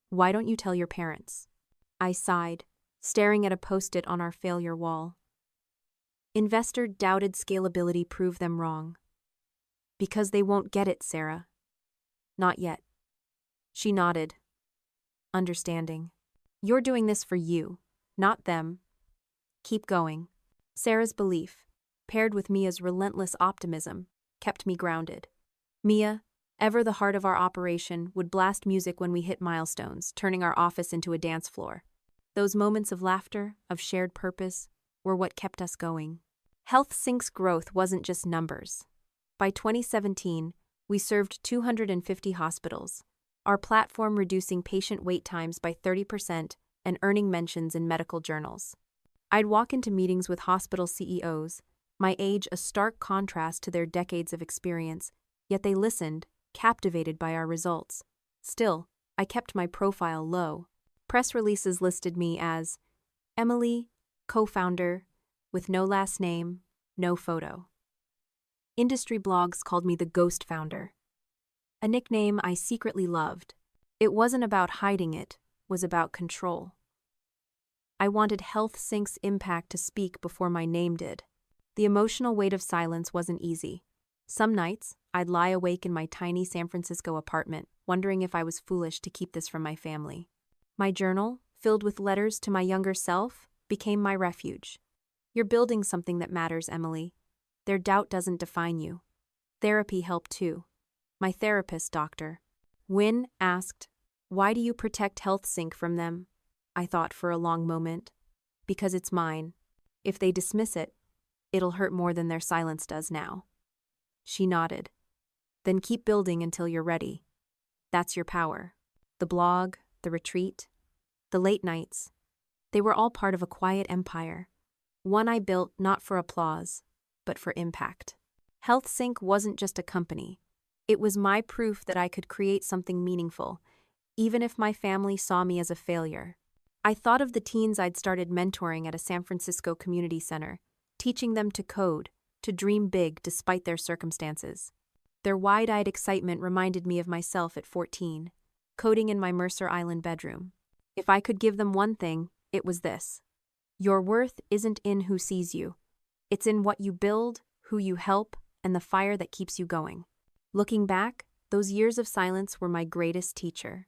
"Why don't you tell your parents?" I sighed, staring at a post-it on our failure wall. "Investor doubted scalability, prove them wrong." "Because they won't get it, Sarah." "Not yet." She nodded, understanding. "You're doing this for you, not them. Keep going." Sarah's belief, paired with Mia's relentless optimism, kept me grounded. Mia, ever the heart of our operation, would blast music when we hit milestones, turning our office into a dance floor. Those moments of laughter, of shared purpose, were what kept us going. HealthSync's growth wasn't just numbers. By 2017, we served 250 hospitals, our platform reducing patient wait times by 30% and earning mentions in medical journals. I'd walk into meetings with hospital CEOs, my age a stark contrast to their decades of experience, yet they listened, captivated by our results. Still, I kept my profile low. Press releases listed me as Emily, co-founder, with no last name, no photo. Industry blogs called me the ghost founder, a nickname I secretly loved. It wasn't about hiding it, was about control. I wanted HealthSync's impact to speak before my name did. The emotional weight of silence wasn't easy. Some nights, I'd lie awake in my tiny San Francisco apartment, wondering if I was foolish to keep this from my family. My journal, filled with letters to my younger self, became my refuge. You're building something that matters, Emily. Their doubt doesn't define you. Therapy helped too. My therapist, Dr. Wynn, asked, "Why do you protect HealthSync from them?" I thought for a long moment. Because it's mine. If they dismiss it, it'll hurt more than their silence does now. She nodded. Then keep building until you're ready. That's your power. The blog, the retreat, the late nights. They were all part of a quiet empire. One I built not for applause, but for impact. HealthSync wasn't just a company. It was my proof that I could create something meaningful, even if my family saw me as a failure. I thought of the teens I'd started mentoring at a San Francisco community center, teaching them to code, to dream big despite their circumstances. Their wide-eyed excitement reminded me of myself at 14, coding in my Mercer Island bedroom. If I could give them one thing, it was this. Your worth isn't in who sees you. It's in what you build, who you help, and the fire that keeps you going. Looking back, those years of silence were my greatest teacher.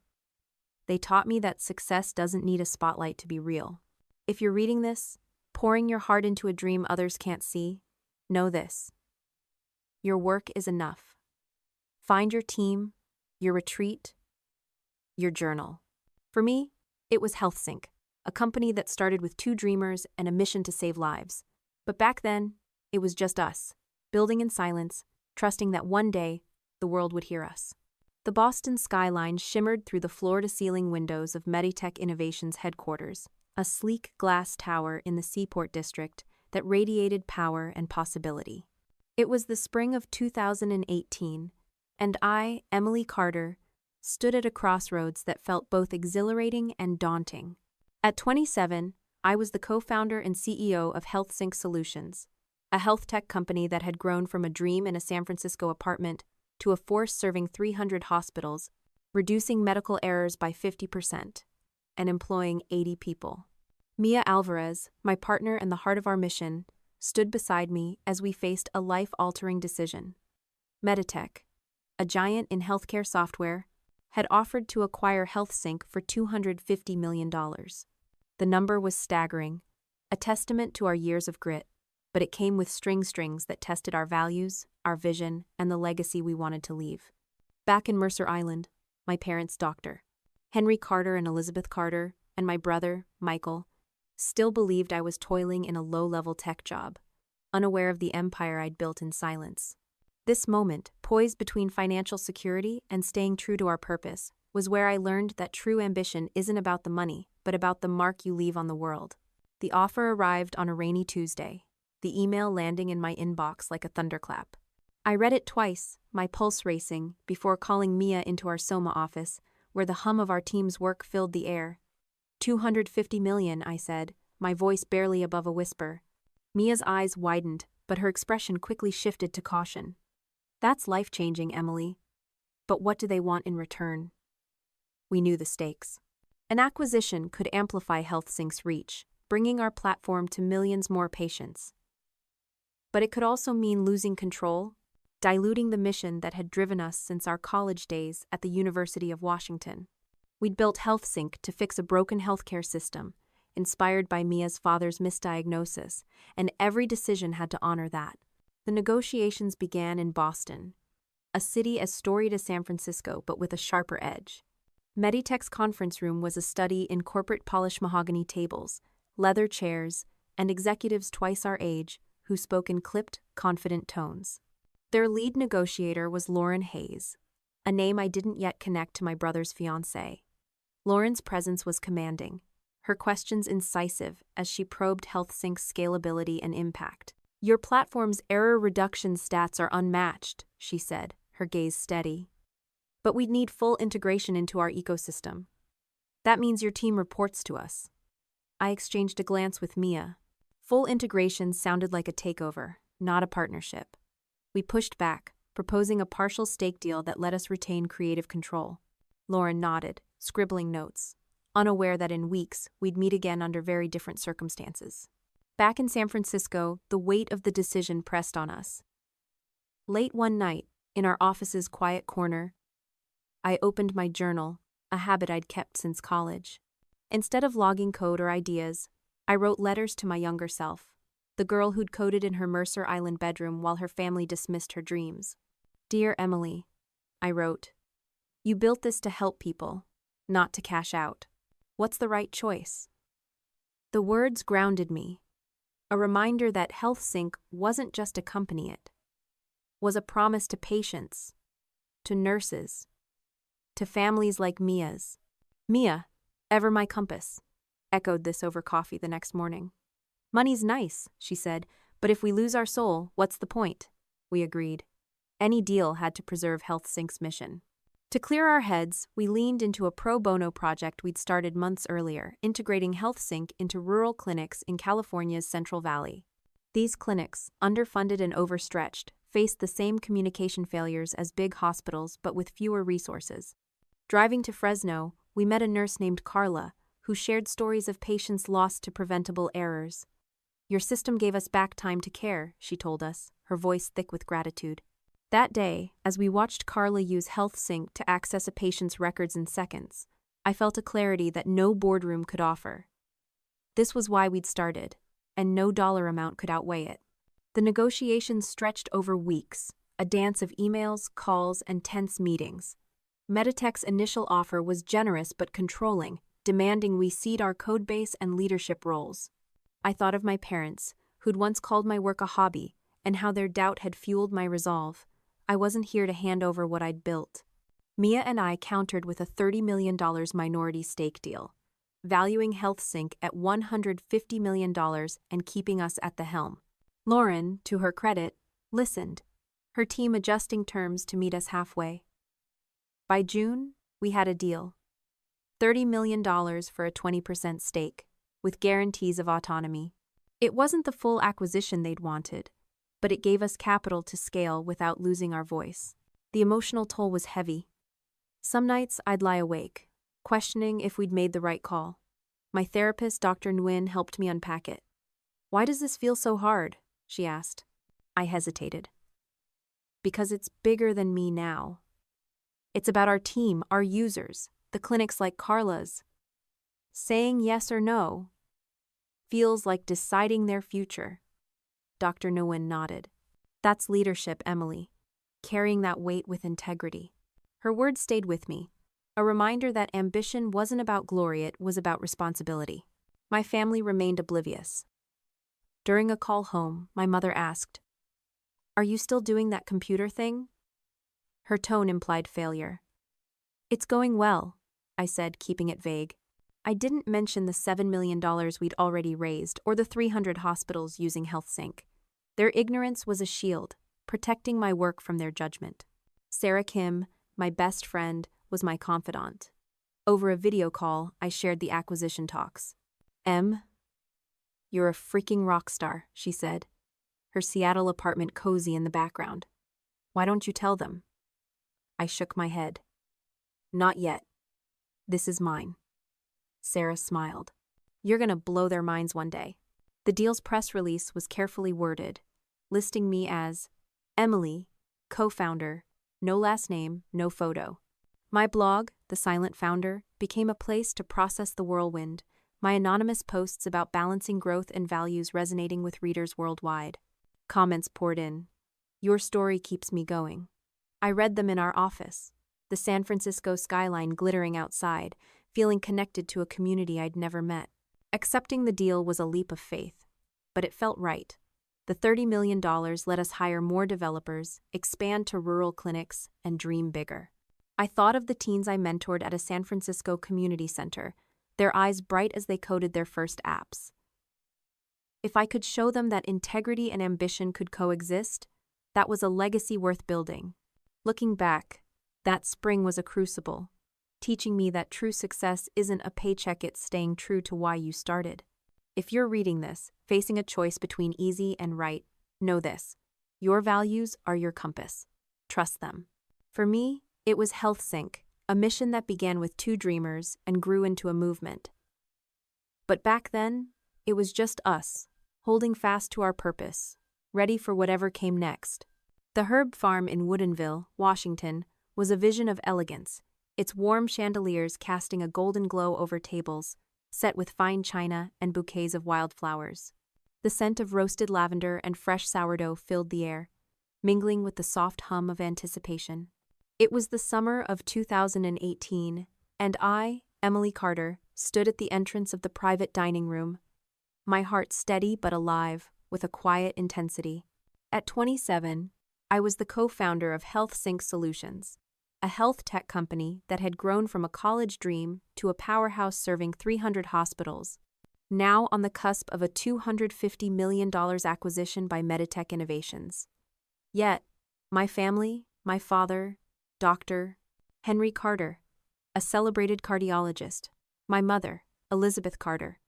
They taught me that success doesn't need a spotlight to be real. If you're reading this, pouring your heart into a dream others can't see, know this. Your work is enough. Find your team, your retreat, your journal. For me, it was HealthSync, a company that started with 2 dreamers and a mission to save lives. But back then, it was just us, building in silence, trusting that one day, the world would hear us. The Boston skyline shimmered through the floor-to-ceiling windows of Meditech Innovations headquarters, a sleek glass tower in the Seaport district that radiated power and possibility. It was the spring of 2018, and I, Emily Carter, stood at a crossroads that felt both exhilarating and daunting. At 27, I was the co-founder and CEO of HealthSync Solutions, a health tech company that had grown from a dream in a San Francisco apartment to a force serving 300 hospitals, reducing medical errors by 50%, and employing 80 people. Mia Alvarez, my partner and the heart of our mission, stood beside me as we faced a life-altering decision. Meditech, a giant in healthcare software, had offered to acquire HealthSync for $250 million. The number was staggering, a testament to our years of grit, but it came with strings that tested our values, our vision, and the legacy we wanted to leave. Back in Mercer Island, my parents' doctor, Henry Carter and Elizabeth Carter, and my brother, Michael, still believed I was toiling in a low-level tech job, unaware of the empire I'd built in silence. This moment, poised between financial security and staying true to our purpose, was where I learned that true ambition isn't about the money, but about the mark you leave on the world. The offer arrived on a rainy Tuesday, the email landing in my inbox like a thunderclap. I read it twice, my pulse racing, before calling Mia into our Soma office, where the hum of our team's work filled the air. $250 million, I said, my voice barely above a whisper. Mia's eyes widened, but her expression quickly shifted to caution. That's life-changing, Emily. But what do they want in return? We knew the stakes. An acquisition could amplify HealthSync's reach, bringing our platform to millions more patients. But it could also mean losing control, diluting the mission that had driven us since our college days at the University of Washington. We'd built HealthSync to fix a broken healthcare system, inspired by Mia's father's misdiagnosis, and every decision had to honor that. The negotiations began in Boston, a city as storied as San Francisco but with a sharper edge. Meditech's conference room was a study in corporate polished mahogany tables, leather chairs, and executives twice our age who spoke in clipped, confident tones. Their lead negotiator was Lauren Hayes, a name I didn't yet connect to my brother's fiancée. Lauren's presence was commanding, her questions incisive as she probed HealthSync's scalability and impact. Your platform's error reduction stats are unmatched, she said, her gaze steady. But we'd need full integration into our ecosystem. That means your team reports to us. I exchanged a glance with Mia. Full integration sounded like a takeover, not a partnership. We pushed back, proposing a partial stake deal that let us retain creative control. Lauren nodded, scribbling notes, unaware that in weeks we'd meet again under very different circumstances. Back in San Francisco, the weight of the decision pressed on us. Late one night, in our office's quiet corner, I opened my journal, a habit I'd kept since college. Instead of logging code or ideas, I wrote letters to my younger self, the girl who'd coded in her Mercer Island bedroom while her family dismissed her dreams. Dear Emily, I wrote, you built this to help people, not to cash out. What's the right choice? The words grounded me, a reminder that HealthSync wasn't just a company, it was a promise to patients, to nurses, to families like Mia's. Mia, ever my compass, echoed this over coffee the next morning. Money's nice, she said, but if we lose our soul, what's the point? We agreed. Any deal had to preserve HealthSync's mission. To clear our heads, we leaned into a pro bono project we'd started months earlier, integrating HealthSync into rural clinics in California's Central Valley. These clinics, underfunded and overstretched, faced the same communication failures as big hospitals but with fewer resources. Driving to Fresno, we met a nurse named Carla, who shared stories of patients lost to preventable errors. Your system gave us back time to care, she told us, her voice thick with gratitude. That day, as we watched Carla use HealthSync to access a patient's records in seconds, I felt a clarity that no boardroom could offer. This was why we'd started, and no dollar amount could outweigh it. The negotiations stretched over weeks, a dance of emails, calls, and tense meetings. Meditech's initial offer was generous but controlling, demanding we cede our codebase and leadership roles. I thought of my parents, who'd once called my work a hobby, and how their doubt had fueled my resolve. I wasn't here to hand over what I'd built. Mia and I countered with a $30 million minority stake deal, valuing HealthSync at $150 million and keeping us at the helm. Lauren, to her credit, listened, her team adjusting terms to meet us halfway. By June, we had a deal. $30 million for a 20% stake, with guarantees of autonomy. It wasn't the full acquisition they'd wanted, but it gave us capital to scale without losing our voice. The emotional toll was heavy. Some nights I'd lie awake, questioning if we'd made the right call. My therapist, Dr. Nguyen, helped me unpack it. Why does this feel so hard? She asked. I hesitated. Because it's bigger than me now. It's about our team, our users, the clinics like Carla's. Saying yes or no feels like deciding their future. Dr. Nguyen nodded. That's leadership, Emily. Carrying that weight with integrity. Her words stayed with me, a reminder that ambition wasn't about glory, it was about responsibility. My family remained oblivious. During a call home, my mother asked, "Are you still doing that computer thing?" Her tone implied failure. "It's going well," I said, keeping it vague. I didn't mention the $7 million we'd already raised or the 300 hospitals using HealthSync. Their ignorance was a shield, protecting my work from their judgment. Sarah Kim, my best friend, was my confidant. Over a video call, I shared the acquisition talks. "Em, you're a freaking rock star," she said, her Seattle apartment cozy in the background. "Why don't you tell them?" I shook my head. "Not yet. This is mine." Sarah smiled. "You're gonna blow their minds one day." The deal's press release was carefully worded, listing me as Emily, co-founder, no last name, no photo. My blog, The Silent Founder, became a place to process the whirlwind, my anonymous posts about balancing growth and values resonating with readers worldwide. Comments poured in. "Your story keeps me going." I read them in our office, the San Francisco skyline glittering outside, feeling connected to a community I'd never met. Accepting the deal was a leap of faith, but it felt right. The $30 million let us hire more developers, expand to rural clinics, and dream bigger. I thought of the teens I mentored at a San Francisco community center, their eyes bright as they coded their first apps. If I could show them that integrity and ambition could coexist, that was a legacy worth building. Looking back, that spring was a crucible, teaching me that true success isn't a paycheck, it's staying true to why you started. If you're reading this, facing a choice between easy and right, know this: your values are your compass. Trust them. For me, it was HealthSync, a mission that began with 2 dreamers and grew into a movement. But back then, it was just us, holding fast to our purpose, ready for whatever came next. The Herb Farm in Woodinville, Washington, was a vision of elegance, its warm chandeliers casting a golden glow over tables, set with fine china and bouquets of wildflowers. The scent of roasted lavender and fresh sourdough filled the air, mingling with the soft hum of anticipation. It was the summer of 2018, and I, Emily Carter, stood at the entrance of the private dining room, my heart steady but alive, with a quiet intensity. At 27, I was the co-founder of HealthSync Solutions, a health tech company that had grown from a college dream to a powerhouse serving 300 hospitals, now on the cusp of a $250 million acquisition by Meditech Innovations. Yet, my family, my father, Dr. Henry Carter, a celebrated cardiologist, my mother, Elizabeth Carter,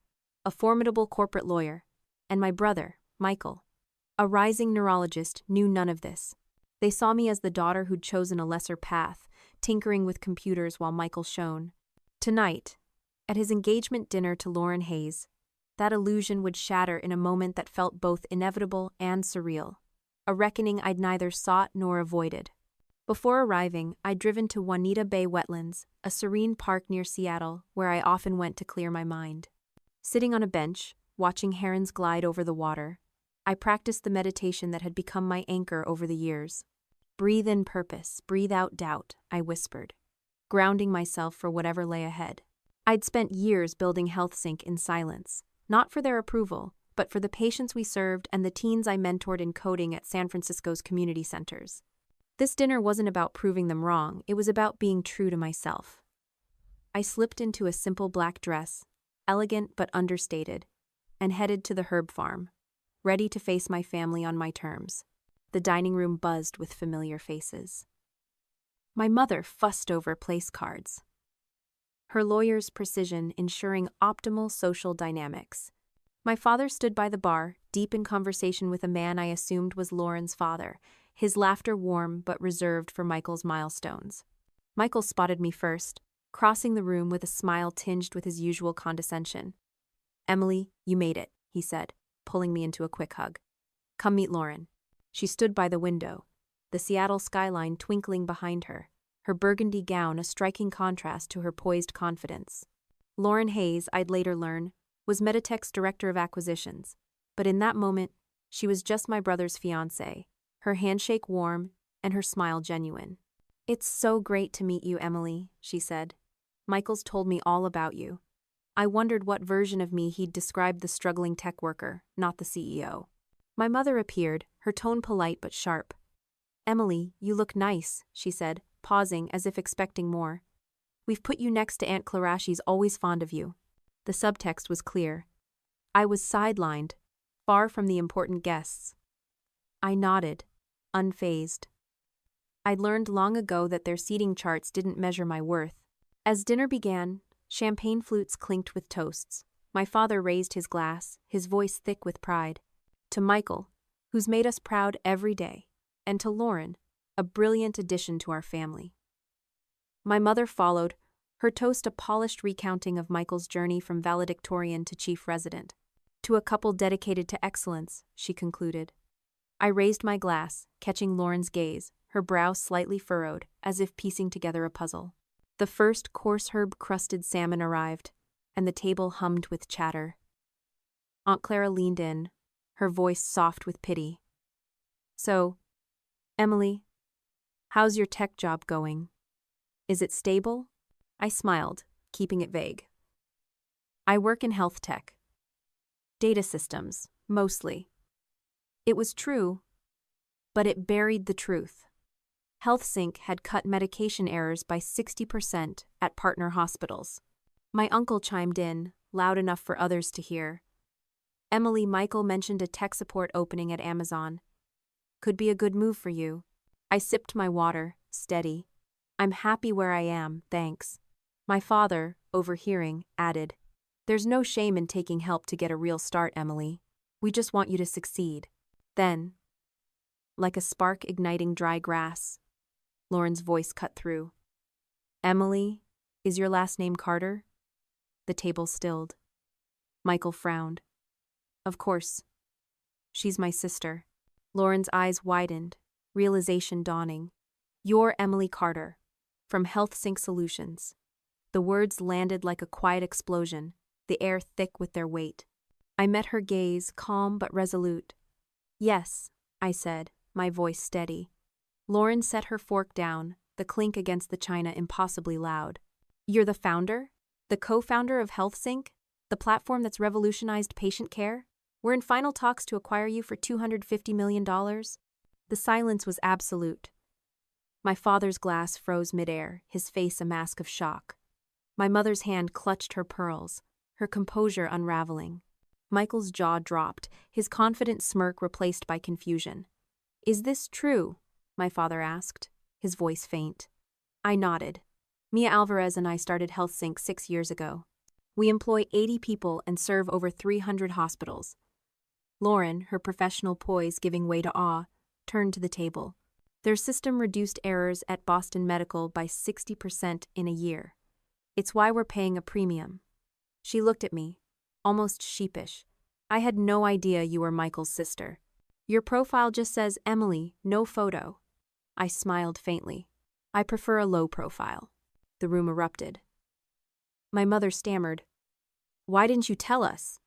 a formidable corporate lawyer, and my brother, Michael, a rising neurologist, knew none of this. They saw me as the daughter who'd chosen a lesser path, tinkering with computers while Michael shone. Tonight, at his engagement dinner to Lauren Hayes, that illusion would shatter in a moment that felt both inevitable and surreal, a reckoning I'd neither sought nor avoided. Before arriving, I'd driven to Juanita Bay Wetlands, a serene park near Seattle where I often went to clear my mind. Sitting on a bench, watching herons glide over the water, I practiced the meditation that had become my anchor over the years. Breathe in purpose, breathe out doubt, I whispered, grounding myself for whatever lay ahead. I'd spent years building HealthSync in silence, not for their approval, but for the patients we served and the teens I mentored in coding at San Francisco's community centers. This dinner wasn't about proving them wrong, it was about being true to myself. I slipped into a simple black dress, elegant but understated, and headed to the Herb Farm, ready to face my family on my terms. The dining room buzzed with familiar faces. My mother fussed over place cards, her lawyer's precision ensuring optimal social dynamics. My father stood by the bar, deep in conversation with a man I assumed was Lauren's father, his laughter warm but reserved for Michael's milestones. Michael spotted me first, crossing the room with a smile tinged with his usual condescension. "Emily, you made it," he said, pulling me into a quick hug. "Come meet Lauren." She stood by the window, the Seattle skyline twinkling behind her, her burgundy gown a striking contrast to her poised confidence. Lauren Hayes, I'd later learn, was Meditech's director of acquisitions, but in that moment, she was just my brother's fiancée, her handshake warm and her smile genuine. "It's so great to meet you, Emily," she said. "Michael's told me all about you." I wondered what version of me he'd described the struggling tech worker, not the CEO. My mother appeared, her tone polite but sharp. "Emily, you look nice," she said, pausing as if expecting more. "We've put you next to Aunt Clara, she's always fond of you." The subtext was clear. I was sidelined, far from the important guests. I nodded, unfazed. I'd learned long ago that their seating charts didn't measure my worth. As dinner began, champagne flutes clinked with toasts. My father raised his glass, his voice thick with pride. To Michael, who's made us proud every day, and to Lauren, a brilliant addition to our family. My mother followed, her toast a polished recounting of Michael's journey from valedictorian to chief resident. "To a couple dedicated to excellence," she concluded. I raised my glass, catching Lauren's gaze, her brow slightly furrowed, as if piecing together a puzzle. The first coarse herb-crusted salmon arrived, and the table hummed with chatter. Aunt Clara leaned in, her voice soft with pity. "So, Emily, how's your tech job going? Is it stable?" I smiled, keeping it vague. "I work in health tech. Data systems, mostly." It was true, but it buried the truth. HealthSync had cut medication errors by 60% at partner hospitals. My uncle chimed in, loud enough for others to hear. Emily, Michael mentioned a tech support opening at Amazon. Could be a good move for you. I sipped my water, steady. I'm happy where I am, thanks. My father, overhearing, added, There's no shame in taking help to get a real start, Emily. We just want you to succeed. Then, like a spark igniting dry grass, Lauren's voice cut through. Emily, is your last name Carter? The table stilled. Michael frowned. Of course. She's my sister. Lauren's eyes widened, realization dawning. You're Emily Carter, from HealthSync Solutions. The words landed like a quiet explosion, the air thick with their weight. I met her gaze, calm but resolute. Yes, I said, my voice steady. Lauren set her fork down, the clink against the china impossibly loud. You're the founder? The co-founder of HealthSync? The platform that's revolutionized patient care? We're in final talks to acquire you for $250 million. The silence was absolute. My father's glass froze midair, his face a mask of shock. My mother's hand clutched her pearls, her composure unraveling. Michael's jaw dropped, his confident smirk replaced by confusion. Is this true? My father asked, his voice faint. I nodded. Mia Alvarez and I started HealthSync 6 years ago. We employ 80 people and serve over 300 hospitals. Lauren, her professional poise giving way to awe, turned to the table. Their system reduced errors at Boston Medical by 60% in a year. It's why we're paying a premium. She looked at me, almost sheepish. I had no idea you were Michael's sister. Your profile just says Emily, no photo. I smiled faintly. I prefer a low profile. The room erupted. My mother stammered. Why didn't you tell us?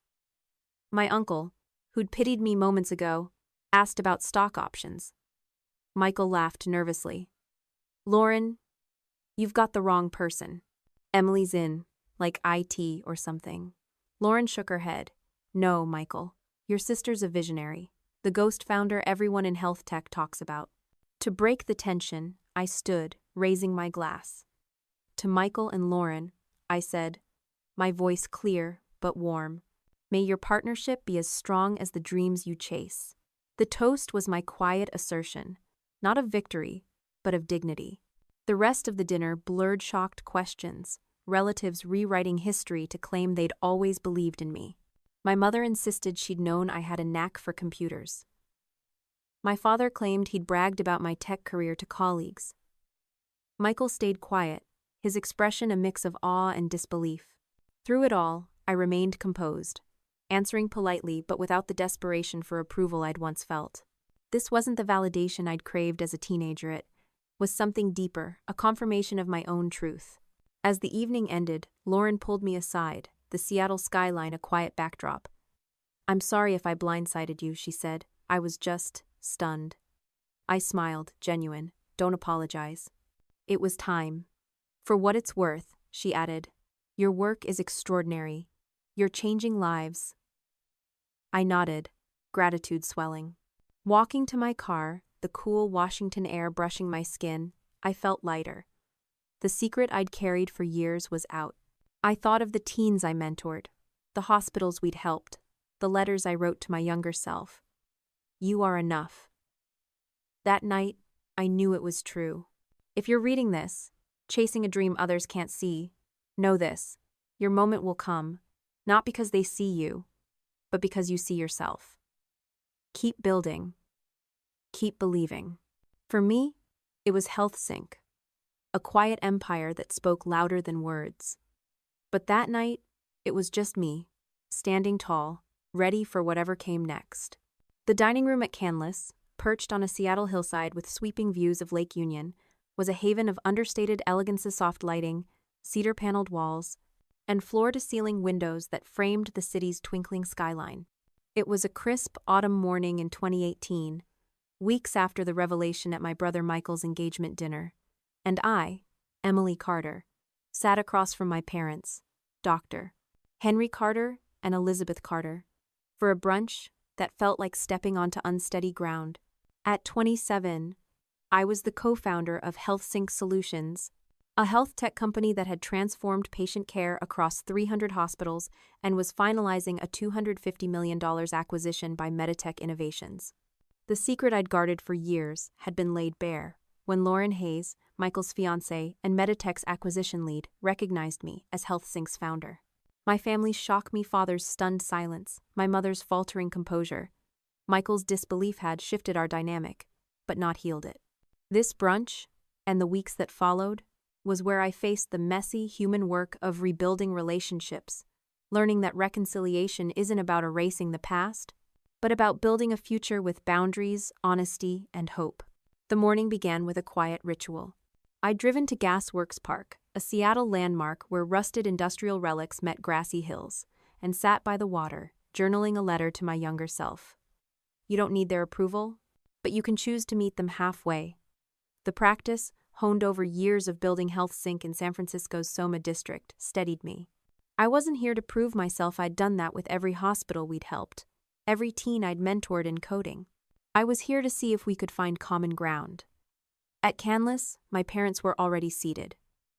My uncle, who'd pitied me moments ago, asked about stock options. Michael laughed nervously. Lauren, you've got the wrong person. Emily's in, like IT or something. Lauren shook her head. No, Michael. Your sister's a visionary. The ghost founder everyone in health tech talks about. To break the tension, I stood, raising my glass. To Michael and Lauren, I said, my voice clear but warm. May your partnership be as strong as the dreams you chase. The toast was my quiet assertion, not of victory, but of dignity. The rest of the dinner blurred shocked questions, relatives rewriting history to claim they'd always believed in me. My mother insisted she'd known I had a knack for computers. My father claimed he'd bragged about my tech career to colleagues. Michael stayed quiet, his expression a mix of awe and disbelief. Through it all, I remained composed, answering politely but without the desperation for approval I'd once felt. This wasn't the validation I'd craved as a teenager, it was something deeper, a confirmation of my own truth. As the evening ended, Lauren pulled me aside, the Seattle skyline a quiet backdrop. I'm sorry if I blindsided you, she said. I was just stunned. I smiled, genuine. Don't apologize. It was time. For what it's worth, she added, your work is extraordinary. You're changing lives. I nodded, gratitude swelling. Walking to my car, the cool Washington air brushing my skin, I felt lighter. The secret I'd carried for years was out. I thought of the teens I mentored, the hospitals we'd helped, the letters I wrote to my younger self. You are enough. That night, I knew it was true. If you're reading this, chasing a dream others can't see, know this. Your moment will come, not because they see you, but because you see yourself. Keep building. Keep believing. For me, it was HealthSync, a quiet empire that spoke louder than words. But that night, it was just me, standing tall, ready for whatever came next. The dining room at Canlis, perched on a Seattle hillside with sweeping views of Lake Union, was a haven of understated elegance of soft lighting, cedar-paneled walls, and floor-to-ceiling windows that framed the city's twinkling skyline. It was a crisp autumn morning in 2018, weeks after the revelation at my brother Michael's engagement dinner, and I, Emily Carter, sat across from my parents, Dr. Henry Carter and Elizabeth Carter, for a brunch that felt like stepping onto unsteady ground. At 27, I was the co-founder of HealthSync Solutions, a health tech company that had transformed patient care across 300 hospitals and was finalizing a $250 million acquisition by Meditech Innovations. The secret I'd guarded for years had been laid bare when Lauren Hayes, Michael's fiancée and Meditech's acquisition lead, recognized me as HealthSync's founder. My family's father's stunned silence, my mother's faltering composure. Michael's disbelief had shifted our dynamic, but not healed it. This brunch, and the weeks that followed, was where I faced the messy human work of rebuilding relationships, learning that reconciliation isn't about erasing the past, but about building a future with boundaries, honesty, and hope. The morning began with a quiet ritual. I'd driven to Gasworks Park, a Seattle landmark where rusted industrial relics met grassy hills, and sat by the water, journaling a letter to my younger self. You don't need their approval, but you can choose to meet them halfway. The practice, honed over years of building HealthSync in San Francisco's Soma district, steadied me. I wasn't here to prove myself. I'd done that with every hospital we'd helped, every teen I'd mentored in coding. I was here to see if we could find common ground. At Canlis, my parents were already seated,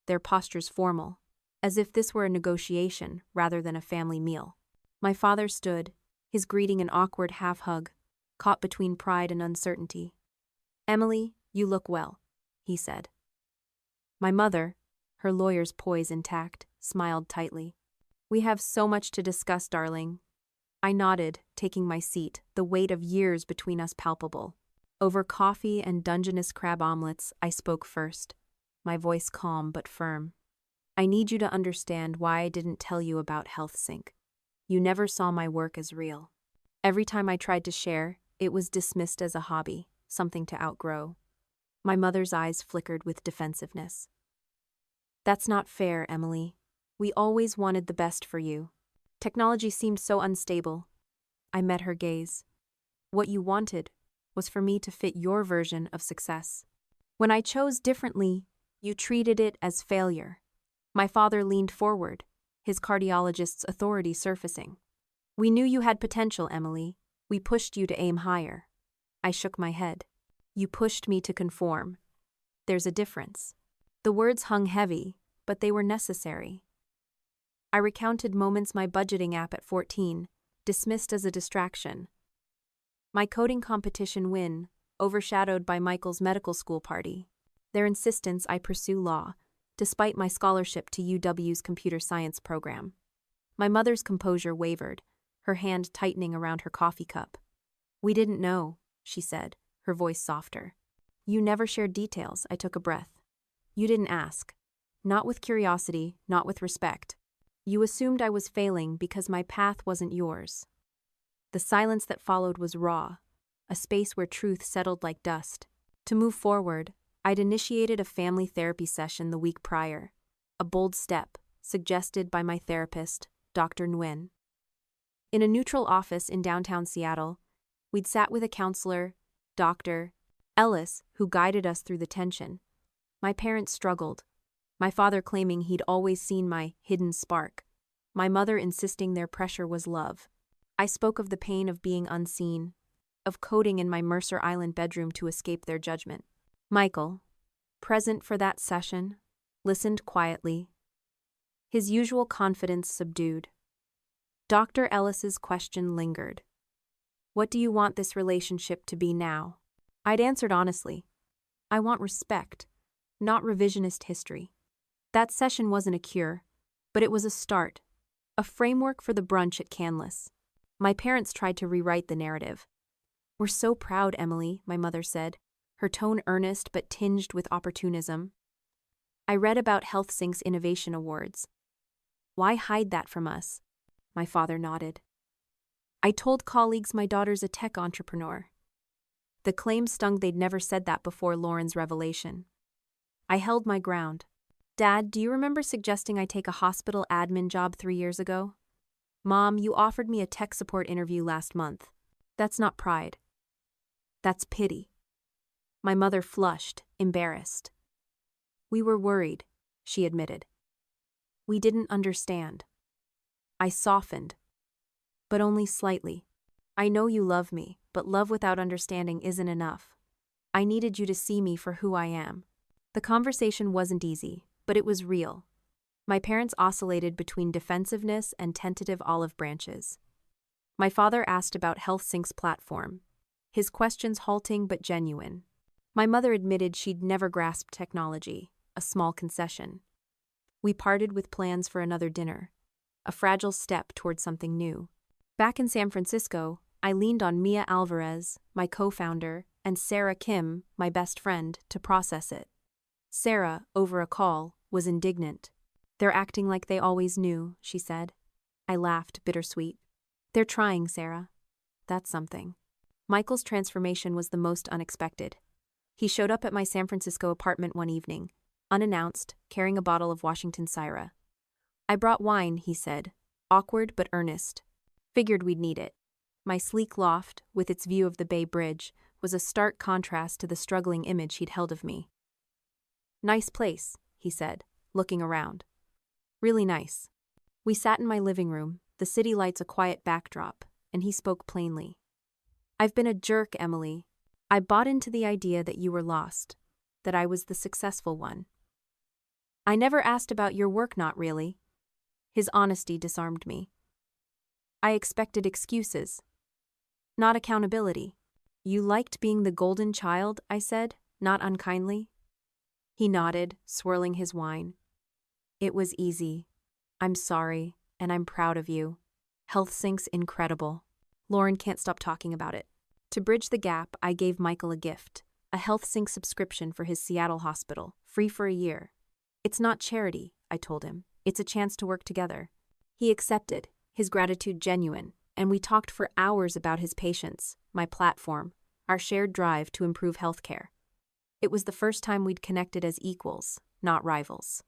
their postures formal, as if this were a negotiation rather than a family meal. My father stood, his greeting an awkward half-hug, caught between pride and uncertainty. "Emily, you look well," he said. My mother, her lawyer's poise intact, smiled tightly. "We have so much to discuss, darling." I nodded, taking my seat, the weight of years between us palpable. Over coffee and Dungeness crab omelets, I spoke first, my voice calm but firm. "I need you to understand why I didn't tell you about HealthSync. You never saw my work as real. Every time I tried to share, it was dismissed as a hobby, something to outgrow." My mother's eyes flickered with defensiveness. "That's not fair, Emily. We always wanted the best for you. Technology seemed so unstable." I met her gaze. "What you wanted was for me to fit your version of success. When I chose differently, you treated it as failure." My father leaned forward, his cardiologist's authority surfacing. "We knew you had potential, Emily. We pushed you to aim higher." I shook my head. "You pushed me to conform. There's a difference." The words hung heavy, but they were necessary. I recounted moments my budgeting app at 14, dismissed as a distraction. My coding competition win, overshadowed by Michael's medical school party. Their insistence I pursue law, despite my scholarship to UW's computer science program. My mother's composure wavered, her hand tightening around her coffee cup. "We didn't know," she said, her voice softer. "You never shared details." I took a breath. "You didn't ask. Not with curiosity, not with respect. You assumed I was failing because my path wasn't yours." The silence that followed was raw, a space where truth settled like dust. To move forward, I'd initiated a family therapy session the week prior, a bold step, suggested by my therapist, Dr. Nguyen. In a neutral office in downtown Seattle, we'd sat with a counselor, Dr. Ellis, who guided us through the tension. My parents struggled, my father claiming he'd always seen my hidden spark, my mother insisting their pressure was love. I spoke of the pain of being unseen, of coding in my Mercer Island bedroom to escape their judgment. Michael, present for that session, listened quietly, his usual confidence subdued. Dr. Ellis's question lingered. "What do you want this relationship to be now?" I'd answered honestly. "I want respect, not revisionist history." That session wasn't a cure, but it was a start, a framework for the brunch at Canlis. My parents tried to rewrite the narrative. "We're so proud, Emily," my mother said, her tone earnest but tinged with opportunism. "I read about HealthSync's Innovation Awards. Why hide that from us?" My father nodded. "I told colleagues my daughter's a tech entrepreneur." The claim stung. They'd never said that before Lauren's revelation. I held my ground. "Dad, do you remember suggesting I take a hospital admin job 3 years ago?" "Mom, you offered me a tech support interview last month." "That's not pride. That's pity." My mother flushed, embarrassed. "We were worried," she admitted. "We didn't understand." I softened, but only slightly. "I know you love me, but love without understanding isn't enough. I needed you to see me for who I am." The conversation wasn't easy, but it was real. My parents oscillated between defensiveness and tentative olive branches. My father asked about HealthSync's platform, his questions halting but genuine. My mother admitted she'd never grasped technology, a small concession. We parted with plans for another dinner, a fragile step toward something new. Back in San Francisco, I leaned on Mia Alvarez, my co-founder, and Sarah Kim, my best friend, to process it. Sarah, over a call, was indignant. "They're acting like they always knew," she said. I laughed, bittersweet. "They're trying, Sarah. That's something." Michael's transformation was the most unexpected. He showed up at my San Francisco apartment one evening, unannounced, carrying a bottle of Washington Syra. "I brought wine," he said, awkward but earnest. "Figured we'd need it." My sleek loft, with its view of the Bay Bridge, was a stark contrast to the struggling image he'd held of me. "Nice place," he said, looking around. "Really nice." We sat in my living room, the city lights a quiet backdrop, and he spoke plainly. "I've been a jerk, Emily. I bought into the idea that you were lost, that I was the successful one. I never asked about your work, not really." His honesty disarmed me. "I expected excuses, not accountability." "You liked being the golden child," I said, not unkindly. He nodded, swirling his wine. "It was easy. I'm sorry, and I'm proud of you. HealthSync's incredible. Lauren can't stop talking about it." To bridge the gap, I gave Michael a gift, a HealthSync subscription for his Seattle hospital, free for a year. "It's not charity," I told him. "It's a chance to work together." He accepted, his gratitude genuine, and we talked for hours about his patients, my platform, our shared drive to improve healthcare. It was the first time we'd connected as equals, not rivals.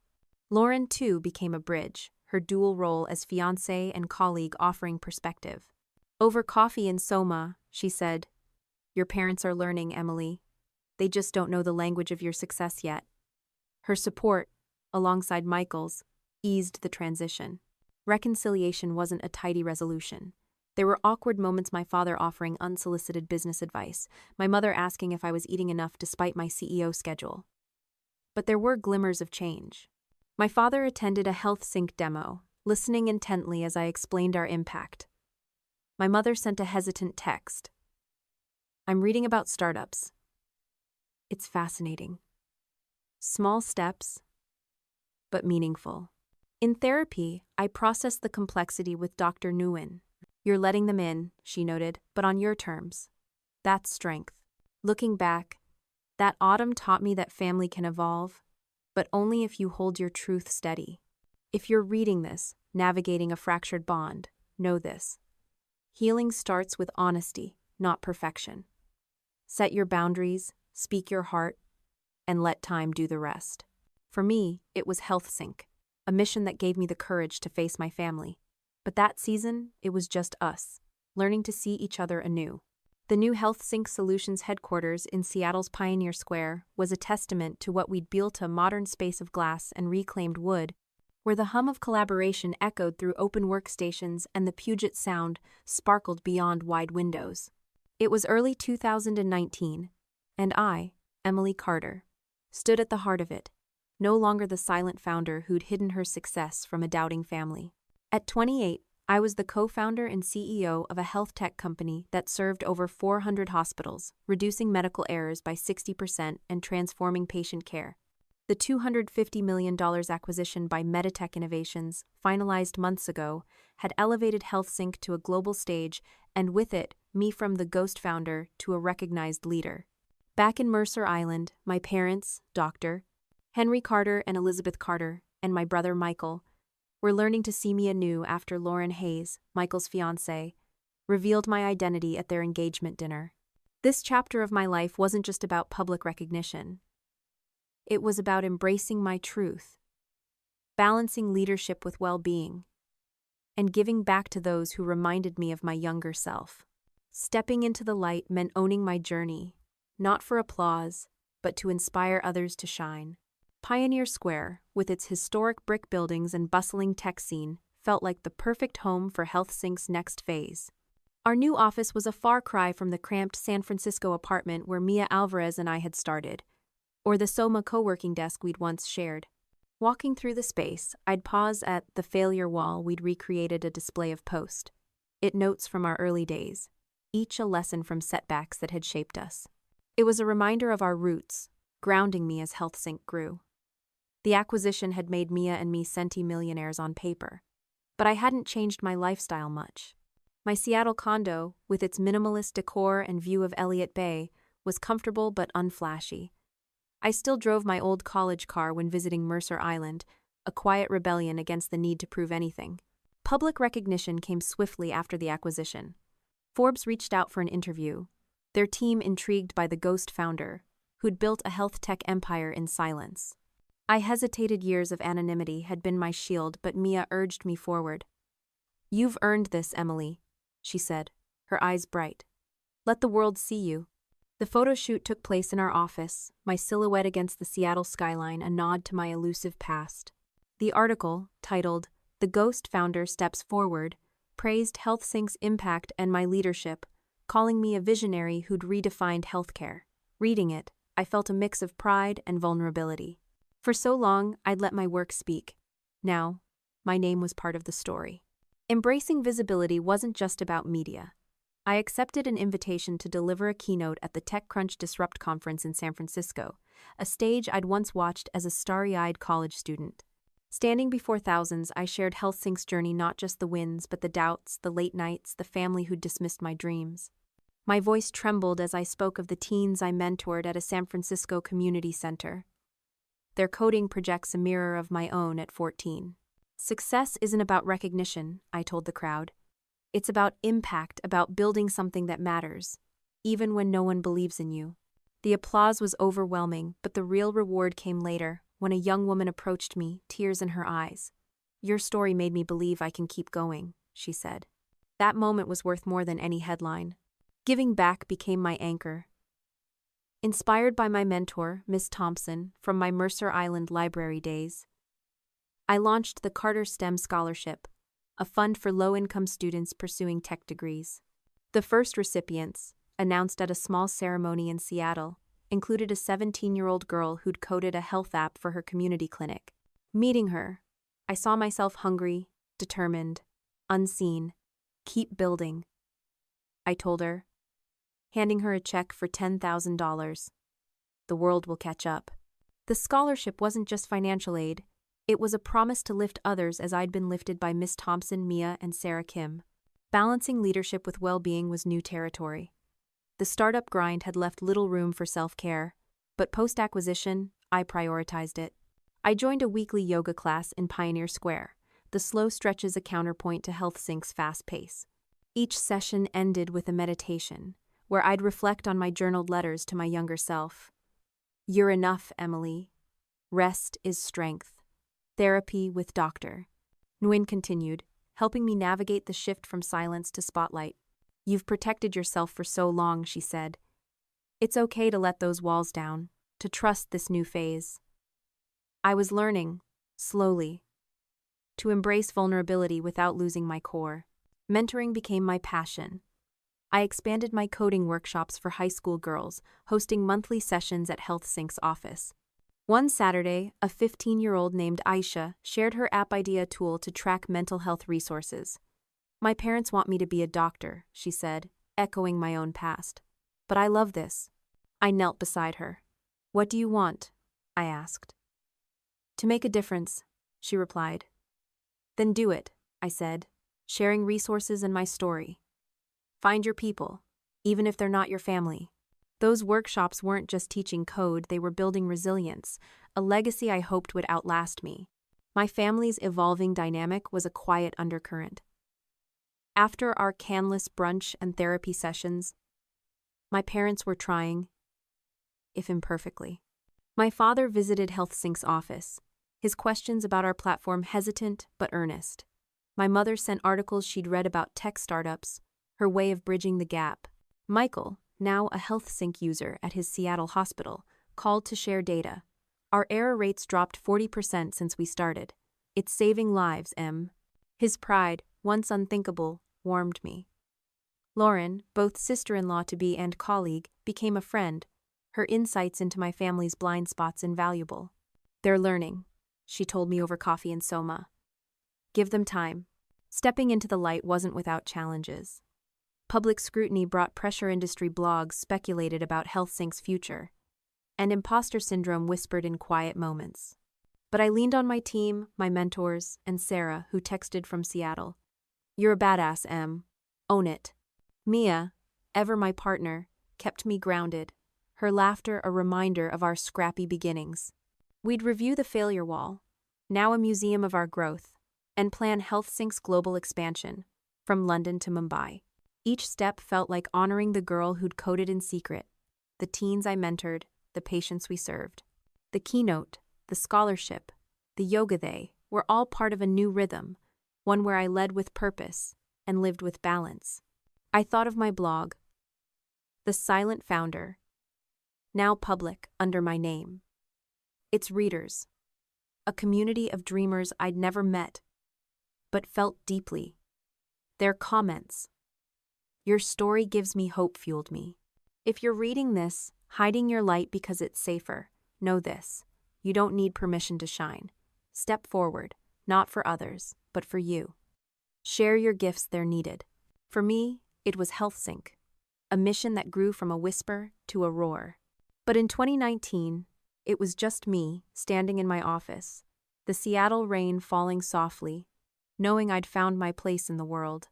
Lauren, too, became a bridge, her dual role as fiancée and colleague offering perspective. Over coffee in Soma, she said, "Your parents are learning, Emily. They just don't know the language of your success yet." Her support, alongside Michael's, eased the transition. Reconciliation wasn't a tidy resolution. There were awkward moments, my father offering unsolicited business advice, my mother asking if I was eating enough despite my CEO schedule. But there were glimmers of change. My father attended a HealthSync demo, listening intently as I explained our impact. My mother sent a hesitant text. "I'm reading about startups. It's fascinating. Small steps, but meaningful." In therapy, I processed the complexity with Dr. Nguyen. "You're letting them in," she noted, "but on your terms. That's strength." Looking back, that autumn taught me that family can evolve, but only if you hold your truth steady. If you're reading this, navigating a fractured bond, know this. Healing starts with honesty, not perfection. Set your boundaries, speak your heart, and let time do the rest. For me, it was HealthSync, a mission that gave me the courage to face my family. But that season, it was just us, learning to see each other anew. The new HealthSync Solutions headquarters in Seattle's Pioneer Square was a testament to what we'd built, a modern space of glass and reclaimed wood, where the hum of collaboration echoed through open workstations and the Puget Sound sparkled beyond wide windows. It was early 2019, and I, Emily Carter, stood at the heart of it, no longer the silent founder who'd hidden her success from a doubting family. At 28, I was the co-founder and CEO of a health tech company that served over 400 hospitals, reducing medical errors by 60% and transforming patient care. The $250 million acquisition by Meditech Innovations, finalized months ago, had elevated HealthSync to a global stage, and with it, me from the ghost founder to a recognized leader. Back in Mercer Island, my parents, Dr. Henry Carter and Elizabeth Carter, and my brother Michael, were learning to see me anew after Lauren Hayes, Michael's fiancée, revealed my identity at their engagement dinner. This chapter of my life wasn't just about public recognition. It was about embracing my truth, balancing leadership with well-being, and giving back to those who reminded me of my younger self. Stepping into the light meant owning my journey, not for applause, but to inspire others to shine. Pioneer Square, with its historic brick buildings and bustling tech scene, felt like the perfect home for HealthSync's next phase. Our new office was a far cry from the cramped San Francisco apartment where Mia Alvarez and I had started, or the Soma co-working desk we'd once shared. Walking through the space, I'd pause at the failure wall. We'd recreated a display of post. It notes from our early days, each a lesson from setbacks that had shaped us. It was a reminder of our roots, grounding me as HealthSync grew. The acquisition had made Mia and me centimillionaires on paper, but I hadn't changed my lifestyle much. My Seattle condo, with its minimalist decor and view of Elliott Bay, was comfortable but unflashy. I still drove my old college car when visiting Mercer Island, a quiet rebellion against the need to prove anything. Public recognition came swiftly after the acquisition. Forbes reached out for an interview, their team intrigued by the ghost founder, who'd built a health tech empire in silence. I hesitated. Years of anonymity had been my shield, but Mia urged me forward. "You've earned this, Emily," she said, her eyes bright. "Let the world see you." The photo shoot took place in our office, my silhouette against the Seattle skyline, a nod to my elusive past. The article, titled "The Ghost Founder Steps Forward," praised HealthSync's impact and my leadership, calling me a visionary who'd redefined healthcare. Reading it, I felt a mix of pride and vulnerability. For so long, I'd let my work speak. Now, my name was part of the story. Embracing visibility wasn't just about media. I accepted an invitation to deliver a keynote at the TechCrunch Disrupt conference in San Francisco, a stage I'd once watched as a starry-eyed college student. Standing before thousands, I shared HealthSync's journey, not just the wins, but the doubts, the late nights, the family who'd dismissed my dreams. My voice trembled as I spoke of the teens I mentored at a San Francisco community center. Their coding projects a mirror of my own at 14. Success isn't about recognition, I told the crowd. It's about impact, about building something that matters, even when no one believes in you. The applause was overwhelming, but the real reward came later, when a young woman approached me, tears in her eyes. "Your story made me believe I can keep going," she said. That moment was worth more than any headline. Giving back became my anchor. Inspired by my mentor, Miss Thompson, from my Mercer Island library days, I launched the Carter STEM Scholarship, a fund for low-income students pursuing tech degrees. The first recipients, announced at a small ceremony in Seattle, included a 17-year-old girl who'd coded a health app for her community clinic. Meeting her, I saw myself hungry, determined, unseen. "Keep building," I told her, handing her a check for $10,000. "The world will catch up." The scholarship wasn't just financial aid. It was a promise to lift others as I'd been lifted by Miss Thompson, Mia, and Sarah Kim. Balancing leadership with well-being was new territory. The startup grind had left little room for self-care, but post-acquisition, I prioritized it. I joined a weekly yoga class in Pioneer Square, the slow stretches a counterpoint to HealthSync's fast pace. Each session ended with a meditation, where I'd reflect on my journaled letters to my younger self. "You're enough, Emily. Rest is strength. Therapy with Dr. Nguyen continued, helping me navigate the shift from silence to spotlight. "You've protected yourself for so long," she said. "It's okay to let those walls down, to trust this new phase." I was learning, slowly, to embrace vulnerability without losing my core. Mentoring became my passion. I expanded my coding workshops for high school girls, hosting monthly sessions at HealthSync's office. One Saturday, a 15-year-old named Aisha shared her app idea tool to track mental health resources. "My parents want me to be a doctor," she said, echoing my own past. "But I love this." I knelt beside her. "What do you want?" I asked. "To make a difference," she replied. "Then do it," I said, sharing resources and my story. "Find your people, even if they're not your family." Those workshops weren't just teaching code, they were building resilience, a legacy I hoped would outlast me. My family's evolving dynamic was a quiet undercurrent. After our canless brunch and therapy sessions, my parents were trying, if imperfectly. My father visited HealthSync's office, his questions about our platform hesitant but earnest. My mother sent articles she'd read about tech startups, her way of bridging the gap. Michael, now a HealthSync user at his Seattle hospital, called to share data. "Our error rates dropped 40% since we started. It's saving lives, Em." His pride, once unthinkable, warmed me. Lauren, both sister-in-law-to-be and colleague, became a friend, her insights into my family's blind spots invaluable. "They're learning," she told me over coffee in Soma. Give them time. Stepping into the light wasn't without challenges. Public scrutiny brought pressure industry blogs speculated about HealthSync's future, and imposter syndrome whispered in quiet moments. But I leaned on my team, my mentors, and Sarah, who texted from Seattle. You're a badass, Em. Own it. Mia, ever my partner, kept me grounded, her laughter a reminder of our scrappy beginnings. We'd review the failure wall, now a museum of our growth, and plan HealthSync's global expansion, from London to Mumbai. Each step felt like honoring the girl who'd coded in secret, the teens I mentored, the patients we served. The keynote, the scholarship, the yoga they were all part of a new rhythm, one where I led with purpose and lived with balance. I thought of my blog, The Silent Founder, now public under my name. Its readers, a community of dreamers I'd never met, but felt deeply. Their comments, your story gives me hope, fueled me. If you're reading this, hiding your light because it's safer, know this. You don't need permission to shine. Step forward, not for others, but for you. Share your gifts, they're needed. For me, it was HealthSync, a mission that grew from a whisper to a roar. But in 2019, it was just me, standing in my office, the Seattle rain falling softly, knowing I'd found my place in the world.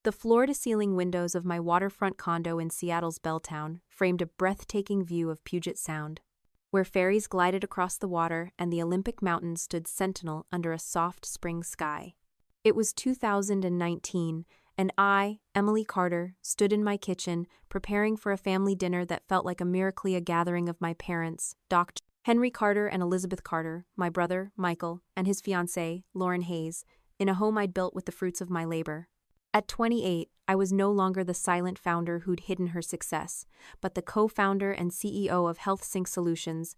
The floor-to-ceiling windows of my waterfront condo in Seattle's Belltown framed a breathtaking view of Puget Sound, where ferries glided across the water and the Olympic Mountains stood sentinel under a soft spring sky. It was 2019, and I, Emily Carter, stood in my kitchen preparing for a family dinner that felt like a miracle, a gathering of my parents, Dr. Henry Carter and Elizabeth Carter, my brother, Michael, and his fiancée, Lauren Hayes, in a home I'd built with the fruits of my labor. At 28, I was no longer the silent founder who'd hidden her success, but the co-founder and CEO of HealthSync Solutions,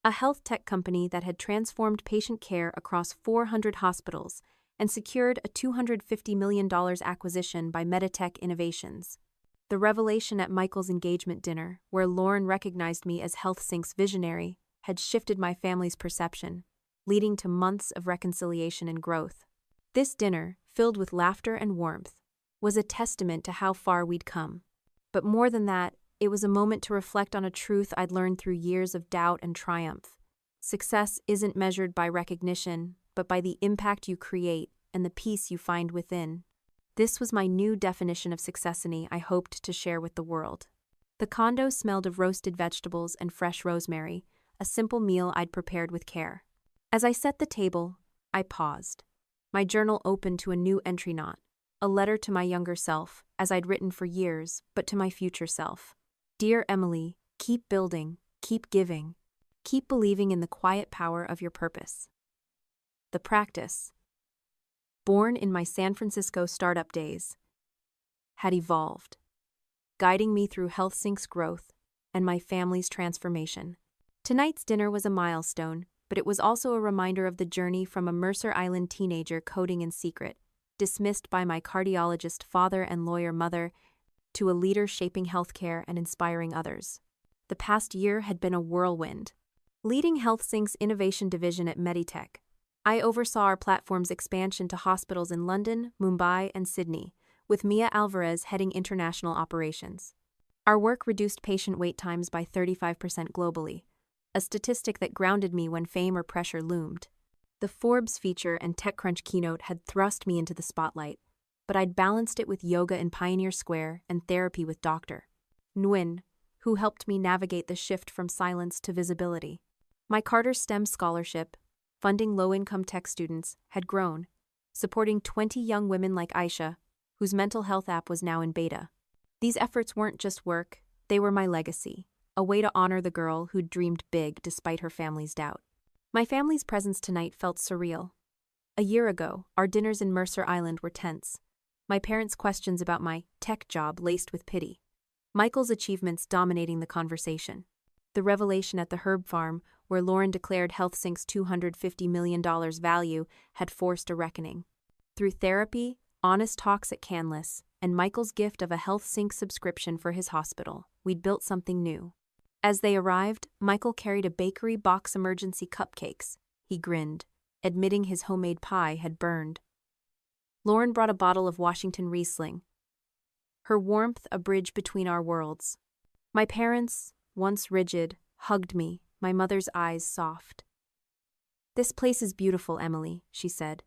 a health tech company that had transformed patient care across 400 hospitals and secured a $250 million acquisition by Meditech Innovations. The revelation at Michael's engagement dinner, where Lauren recognized me as HealthSync's visionary, had shifted my family's perception, leading to months of reconciliation and growth. This dinner, filled with laughter and warmth, was a testament to how far we'd come. But more than that, it was a moment to reflect on a truth I'd learned through years of doubt and triumph. Success isn't measured by recognition, but by the impact you create and the peace you find within. This was my new definition of successity I hoped to share with the world. The condo smelled of roasted vegetables and fresh rosemary, a simple meal I'd prepared with care. As I set the table, I paused. My journal opened to a new entry knot, a letter to my younger self, as I'd written for years, but to my future self. Dear Emily, keep building, keep giving, keep believing in the quiet power of your purpose. The practice, born in my San Francisco startup days, had evolved, guiding me through HealthSync's growth and my family's transformation. Tonight's dinner was a milestone, but it was also a reminder of the journey from a Mercer Island teenager coding in secret, dismissed by my cardiologist father and lawyer mother, to a leader shaping healthcare and inspiring others. The past year had been a whirlwind. Leading HealthSync's innovation division at Meditech, I oversaw our platform's expansion to hospitals in London, Mumbai, and Sydney, with Mia Alvarez heading international operations. Our work reduced patient wait times by 35% globally, a statistic that grounded me when fame or pressure loomed. The Forbes feature and TechCrunch keynote had thrust me into the spotlight, but I'd balanced it with yoga in Pioneer Square and therapy with Dr. Nguyen, who helped me navigate the shift from silence to visibility. My Carter STEM scholarship, funding low-income tech students, had grown, supporting 20 young women like Aisha, whose mental health app was now in beta. These efforts weren't just work, they were my legacy, a way to honor the girl who'd dreamed big despite her family's doubt. My family's presence tonight felt surreal. A year ago, our dinners in Mercer Island were tense. My parents' questions about my tech job laced with pity. Michael's achievements dominating the conversation. The revelation at the herb farm, where Lauren declared HealthSync's $250 million value, had forced a reckoning. Through therapy, honest talks at Canlis, and Michael's gift of a HealthSync subscription for his hospital, we'd built something new. As they arrived, Michael carried a bakery box emergency cupcakes. He grinned, admitting his homemade pie had burned. Lauren brought a bottle of Washington Riesling, her warmth a bridge between our worlds. My parents, once rigid, hugged me, my mother's eyes soft. "This place is beautiful, Emily," she said.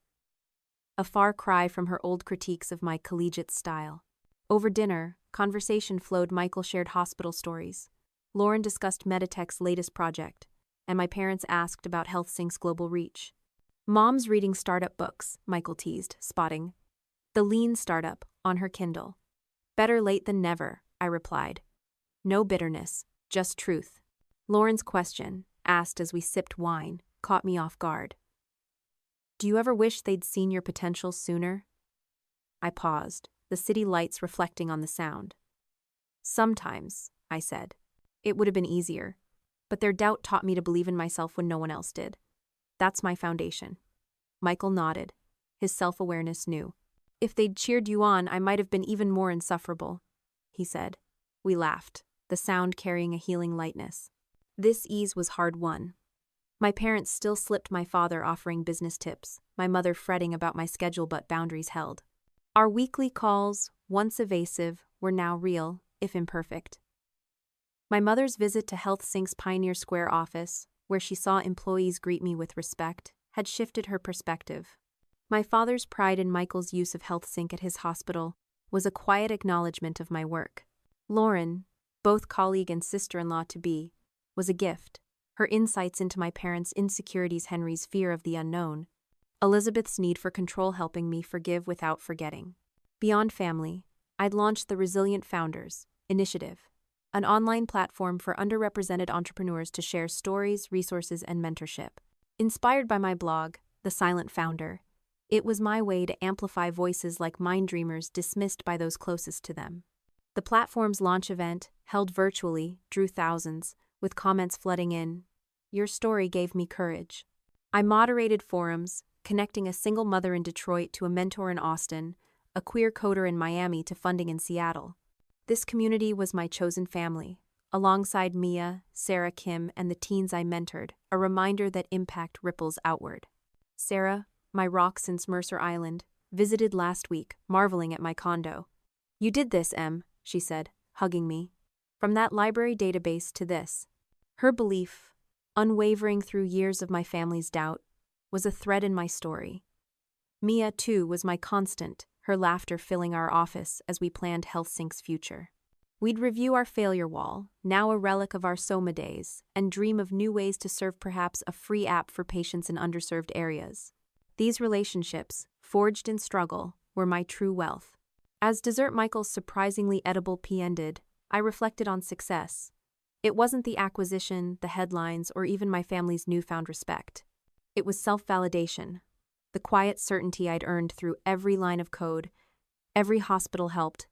A far cry from her old critiques of my collegiate style. Over dinner, conversation flowed. Michael shared hospital stories. Lauren discussed Meditech's latest project, and my parents asked about HealthSync's global reach. "Mom's reading startup books," Michael teased, spotting The Lean Startup on her Kindle. "Better late than never," I replied. No bitterness, just truth. Lauren's question, asked as we sipped wine, caught me off guard. "Do you ever wish they'd seen your potential sooner?" I paused, the city lights reflecting on the sound. "Sometimes," I said. "It would have been easier. But their doubt taught me to believe in myself when no one else did. That's my foundation." Michael nodded, his self-awareness new. "If they'd cheered you on, I might have been even more insufferable," he said. We laughed, the sound carrying a healing lightness. This ease was hard-won. My parents still slipped, my father offering business tips, my mother fretting about my schedule but boundaries held. Our weekly calls, once evasive, were now real, if imperfect. My mother's visit to HealthSync's Pioneer Square office, where she saw employees greet me with respect, had shifted her perspective. My father's pride in Michael's use of HealthSync at his hospital was a quiet acknowledgement of my work. Lauren, both colleague and sister-in-law-to-be, was a gift. Her insights into my parents' insecurities, Henry's fear of the unknown, Elizabeth's need for control helping me forgive without forgetting. Beyond family, I'd launched the Resilient Founders Initiative, an online platform for underrepresented entrepreneurs to share stories, resources, and mentorship. Inspired by my blog, The Silent Founder, it was my way to amplify voices like mind dreamers dismissed by those closest to them. The platform's launch event, held virtually, drew thousands, with comments flooding in. "Your story gave me courage." I moderated forums, connecting a single mother in Detroit to a mentor in Austin, a queer coder in Miami to funding in Seattle. This community was my chosen family, alongside Mia, Sarah, Kim, and the teens I mentored, a reminder that impact ripples outward. Sarah, my rock since Mercer Island, visited last week, marveling at my condo. "You did this, Em," she said, hugging me. "From that library database to this." Her belief, unwavering through years of my family's doubt, was a thread in my story. Mia, too, was my constant, her laughter filling our office as we planned HealthSync's future. We'd review our failure wall, now a relic of our Soma days, and dream of new ways to serve, perhaps a free app for patients in underserved areas. These relationships, forged in struggle, were my true wealth. As Dessert Michael's surprisingly edible pea ended, I reflected on success. It wasn't the acquisition, the headlines, or even my family's newfound respect. It was self-validation, the quiet certainty I'd earned through every line of code, every hospital helped,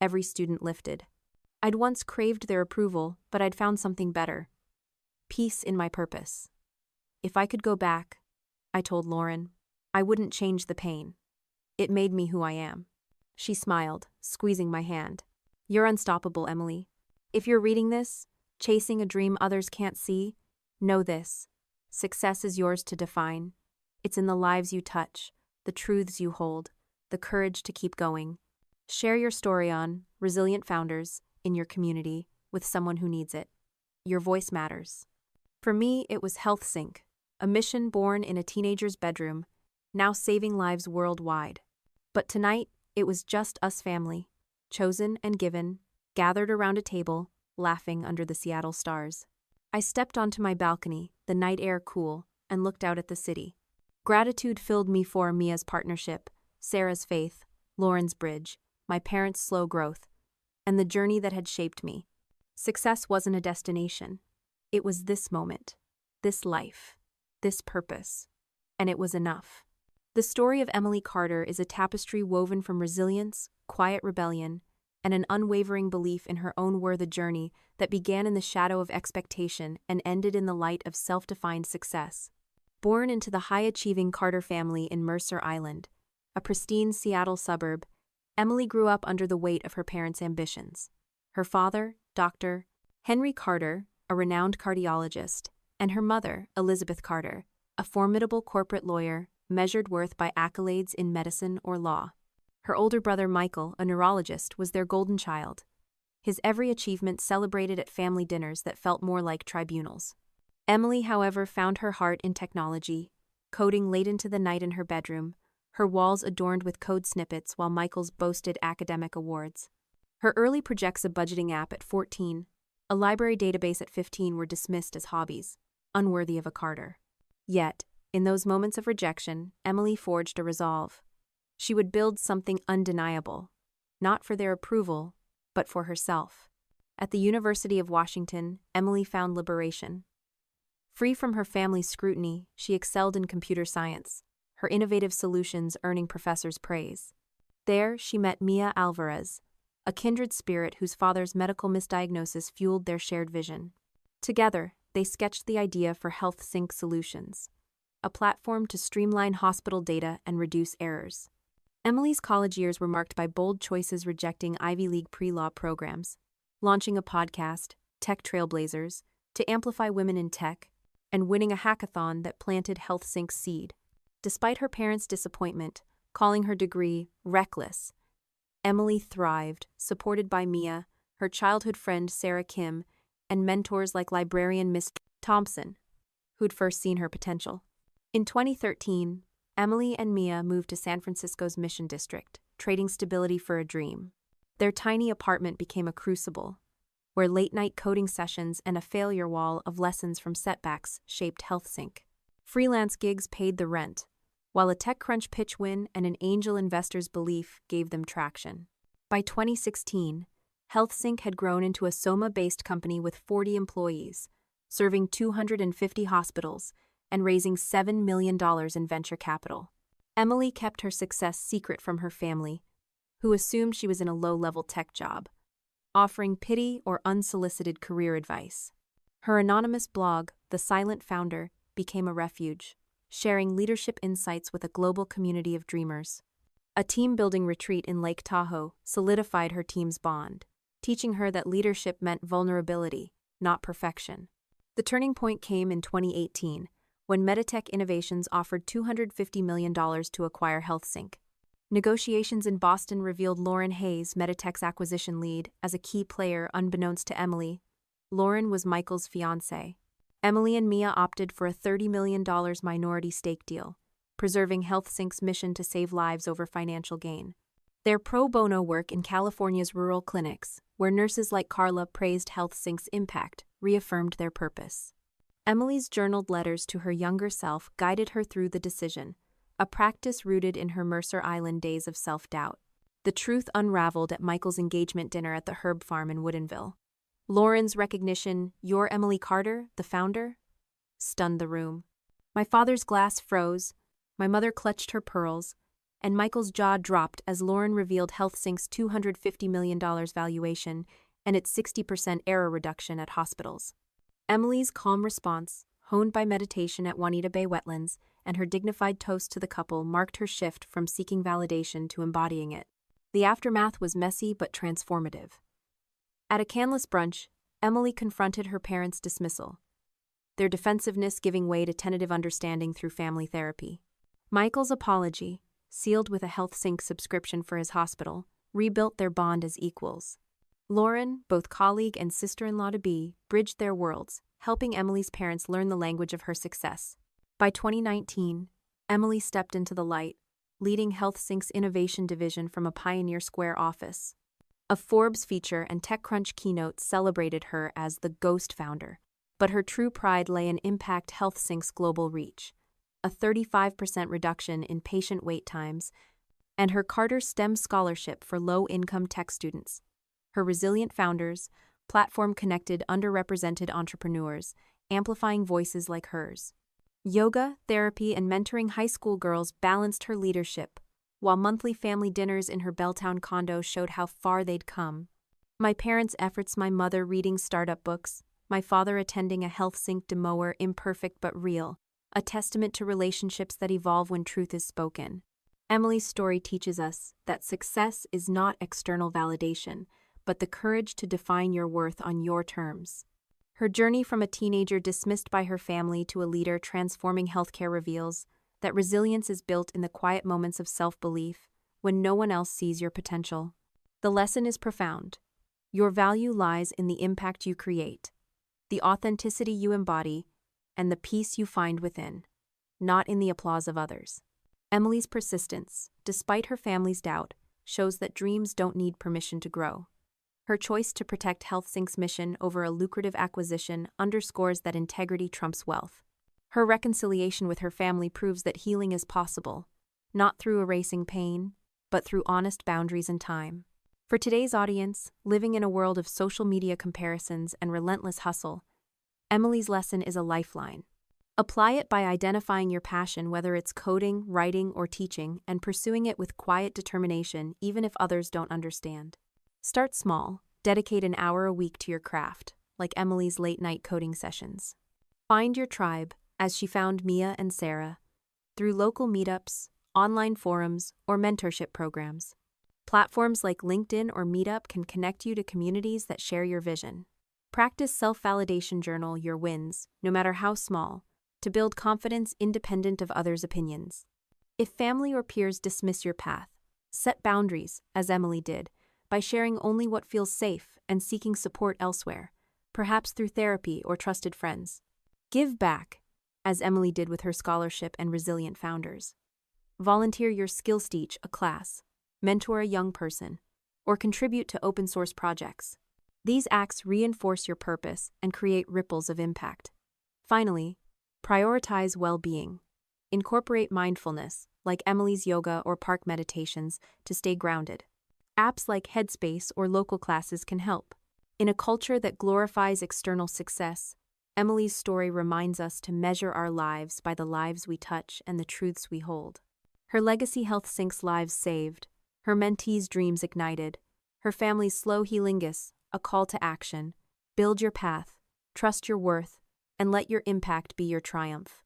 every student lifted. I'd once craved their approval, but I'd found something better. Peace in my purpose. If I could go back, I told Lauren, I wouldn't change the pain. It made me who I am. She smiled, squeezing my hand. "You're unstoppable, Emily. If you're reading this, chasing a dream others can't see, know this. Success is yours to define. It's in the lives you touch, the truths you hold, the courage to keep going. Share your story on Resilient Founders in your community with someone who needs it. Your voice matters." For me, it was HealthSync, a mission born in a teenager's bedroom, now saving lives worldwide. But tonight, it was just us family, chosen and given, gathered around a table, laughing under the Seattle stars. I stepped onto my balcony, the night air cool, and looked out at the city. Gratitude filled me for Mia's partnership, Sarah's faith, Lauren's bridge, my parents' slow growth, and the journey that had shaped me. Success wasn't a destination. It was this moment, this life, this purpose, and it was enough. The story of Emily Carter is a tapestry woven from resilience, quiet rebellion, and an unwavering belief in her own worth, a journey that began in the shadow of expectation and ended in the light of self-defined success. Born into the high-achieving Carter family in Mercer Island, a pristine Seattle suburb, Emily grew up under the weight of her parents' ambitions. Her father, Dr. Henry Carter, a renowned cardiologist, and her mother, Elizabeth Carter, a formidable corporate lawyer, measured worth by accolades in medicine or law. Her older brother Michael, a neurologist, was their golden child, his every achievement celebrated at family dinners that felt more like tribunals. Emily, however, found her heart in technology, coding late into the night in her bedroom, her walls adorned with code snippets while Michael's boasted academic awards. Her early projects, a budgeting app at 14, a library database at 15, were dismissed as hobbies, unworthy of a Carter. Yet, in those moments of rejection, Emily forged a resolve. She would build something undeniable, not for their approval, but for herself. At the University of Washington, Emily found liberation. Free from her family's scrutiny, she excelled in computer science, her innovative solutions earning professors' praise. There, she met Mia Alvarez, a kindred spirit whose father's medical misdiagnosis fueled their shared vision. Together, they sketched the idea for HealthSync Solutions, a platform to streamline hospital data and reduce errors. Emily's college years were marked by bold choices, rejecting Ivy League pre-law programs, launching a podcast, Tech Trailblazers, to amplify women in tech, and winning a hackathon that planted HealthSync's seed. Despite her parents' disappointment, calling her degree reckless, Emily thrived, supported by Mia, her childhood friend Sarah Kim, and mentors like librarian Miss Thompson, who'd first seen her potential. In 2013, Emily and Mia moved to San Francisco's Mission District, trading stability for a dream. Their tiny apartment became a crucible, where late-night coding sessions and a failure wall of lessons from setbacks shaped HealthSync. Freelance gigs paid the rent, while a TechCrunch pitch win and an angel investor's belief gave them traction. By 2016, HealthSync had grown into a Soma-based company with 40 employees, serving 250 hospitals, and raising $7 million in venture capital. Emily kept her success secret from her family, who assumed she was in a low-level tech job, offering pity or unsolicited career advice. Her anonymous blog, The Silent Founder, became a refuge, sharing leadership insights with a global community of dreamers. A team-building retreat in Lake Tahoe solidified her team's bond, teaching her that leadership meant vulnerability, not perfection. The turning point came in 2018, when Meditech Innovations offered $250 million to acquire HealthSync. Negotiations in Boston revealed Lauren Hayes, Meditech's acquisition lead, as a key player. Unbeknownst to Emily, Lauren was Michael's fiancée. Emily and Mia opted for a $30 million minority stake deal, preserving HealthSync's mission to save lives over financial gain. Their pro bono work in California's rural clinics, where nurses like Carla praised HealthSync's impact, reaffirmed their purpose. Emily's journaled letters to her younger self guided her through the decision, a practice rooted in her Mercer Island days of self-doubt. The truth unraveled at Michael's engagement dinner at the Herb Farm in Woodinville. Lauren's recognition, "You're Emily Carter, the founder?" stunned the room. My father's glass froze, my mother clutched her pearls, and Michael's jaw dropped as Lauren revealed HealthSync's $250 million valuation and its 60% error reduction at hospitals. Emily's calm response, honed by meditation at Juanita Bay Wetlands, and her dignified toast to the couple marked her shift from seeking validation to embodying it. The aftermath was messy but transformative. At a canless brunch, Emily confronted her parents' dismissal, their defensiveness giving way to tentative understanding through family therapy. Michael's apology, sealed with a HealthSync subscription for his hospital, rebuilt their bond as equals. Lauren, both colleague and sister-in-law-to-be, bridged their worlds, helping Emily's parents learn the language of her success. By 2019, Emily stepped into the light, leading HealthSync's innovation division from a Pioneer Square office. A Forbes feature and TechCrunch keynote celebrated her as the Ghost Founder, but her true pride lay in Impact HealthSync's global reach, a 35% reduction in patient wait times, and her Carter STEM scholarship for low-income tech students. Her resilient founders, platform-connected underrepresented entrepreneurs, amplifying voices like hers. Yoga, therapy, and mentoring high school girls balanced her leadership, while monthly family dinners in her Belltown condo showed how far they'd come. My parents' efforts, my mother reading startup books, my father attending a HealthSync demo were imperfect but real, a testament to relationships that evolve when truth is spoken. Emily's story teaches us that success is not external validation, but the courage to define your worth on your terms. Her journey from a teenager dismissed by her family to a leader transforming healthcare reveals that resilience is built in the quiet moments of self-belief when no one else sees your potential. The lesson is profound. Your value lies in the impact you create, the authenticity you embody, and the peace you find within, not in the applause of others. Emily's persistence, despite her family's doubt, shows that dreams don't need permission to grow. Her choice to protect HealthSync's mission over a lucrative acquisition underscores that integrity trumps wealth. Her reconciliation with her family proves that healing is possible, not through erasing pain, but through honest boundaries and time. For today's audience, living in a world of social media comparisons and relentless hustle, Emily's lesson is a lifeline. Apply it by identifying your passion, whether it's coding, writing, or teaching, and pursuing it with quiet determination, even if others don't understand. Start small. Dedicate an hour a week to your craft, like Emily's late-night coding sessions. Find your tribe, as she found Mia and Sarah, through local meetups, online forums, or mentorship programs. Platforms like LinkedIn or Meetup can connect you to communities that share your vision. Practice self-validation, journal your wins, no matter how small, to build confidence independent of others' opinions. If family or peers dismiss your path, set boundaries, as Emily did, by sharing only what feels safe and seeking support elsewhere, perhaps through therapy or trusted friends. Give back, as Emily did with her scholarship and resilient founders. Volunteer your skills, teach a class, mentor a young person, or contribute to open-source projects. These acts reinforce your purpose and create ripples of impact. Finally, prioritize well-being. Incorporate mindfulness, like Emily's yoga or park meditations, to stay grounded. Apps like Headspace or local classes can help. In a culture that glorifies external success, Emily's story reminds us to measure our lives by the lives we touch and the truths we hold. Her legacy, HealthSync's lives saved, her mentees' dreams ignited, her family's slow healing, a call to action. Build your path, trust your worth, and let your impact be your triumph.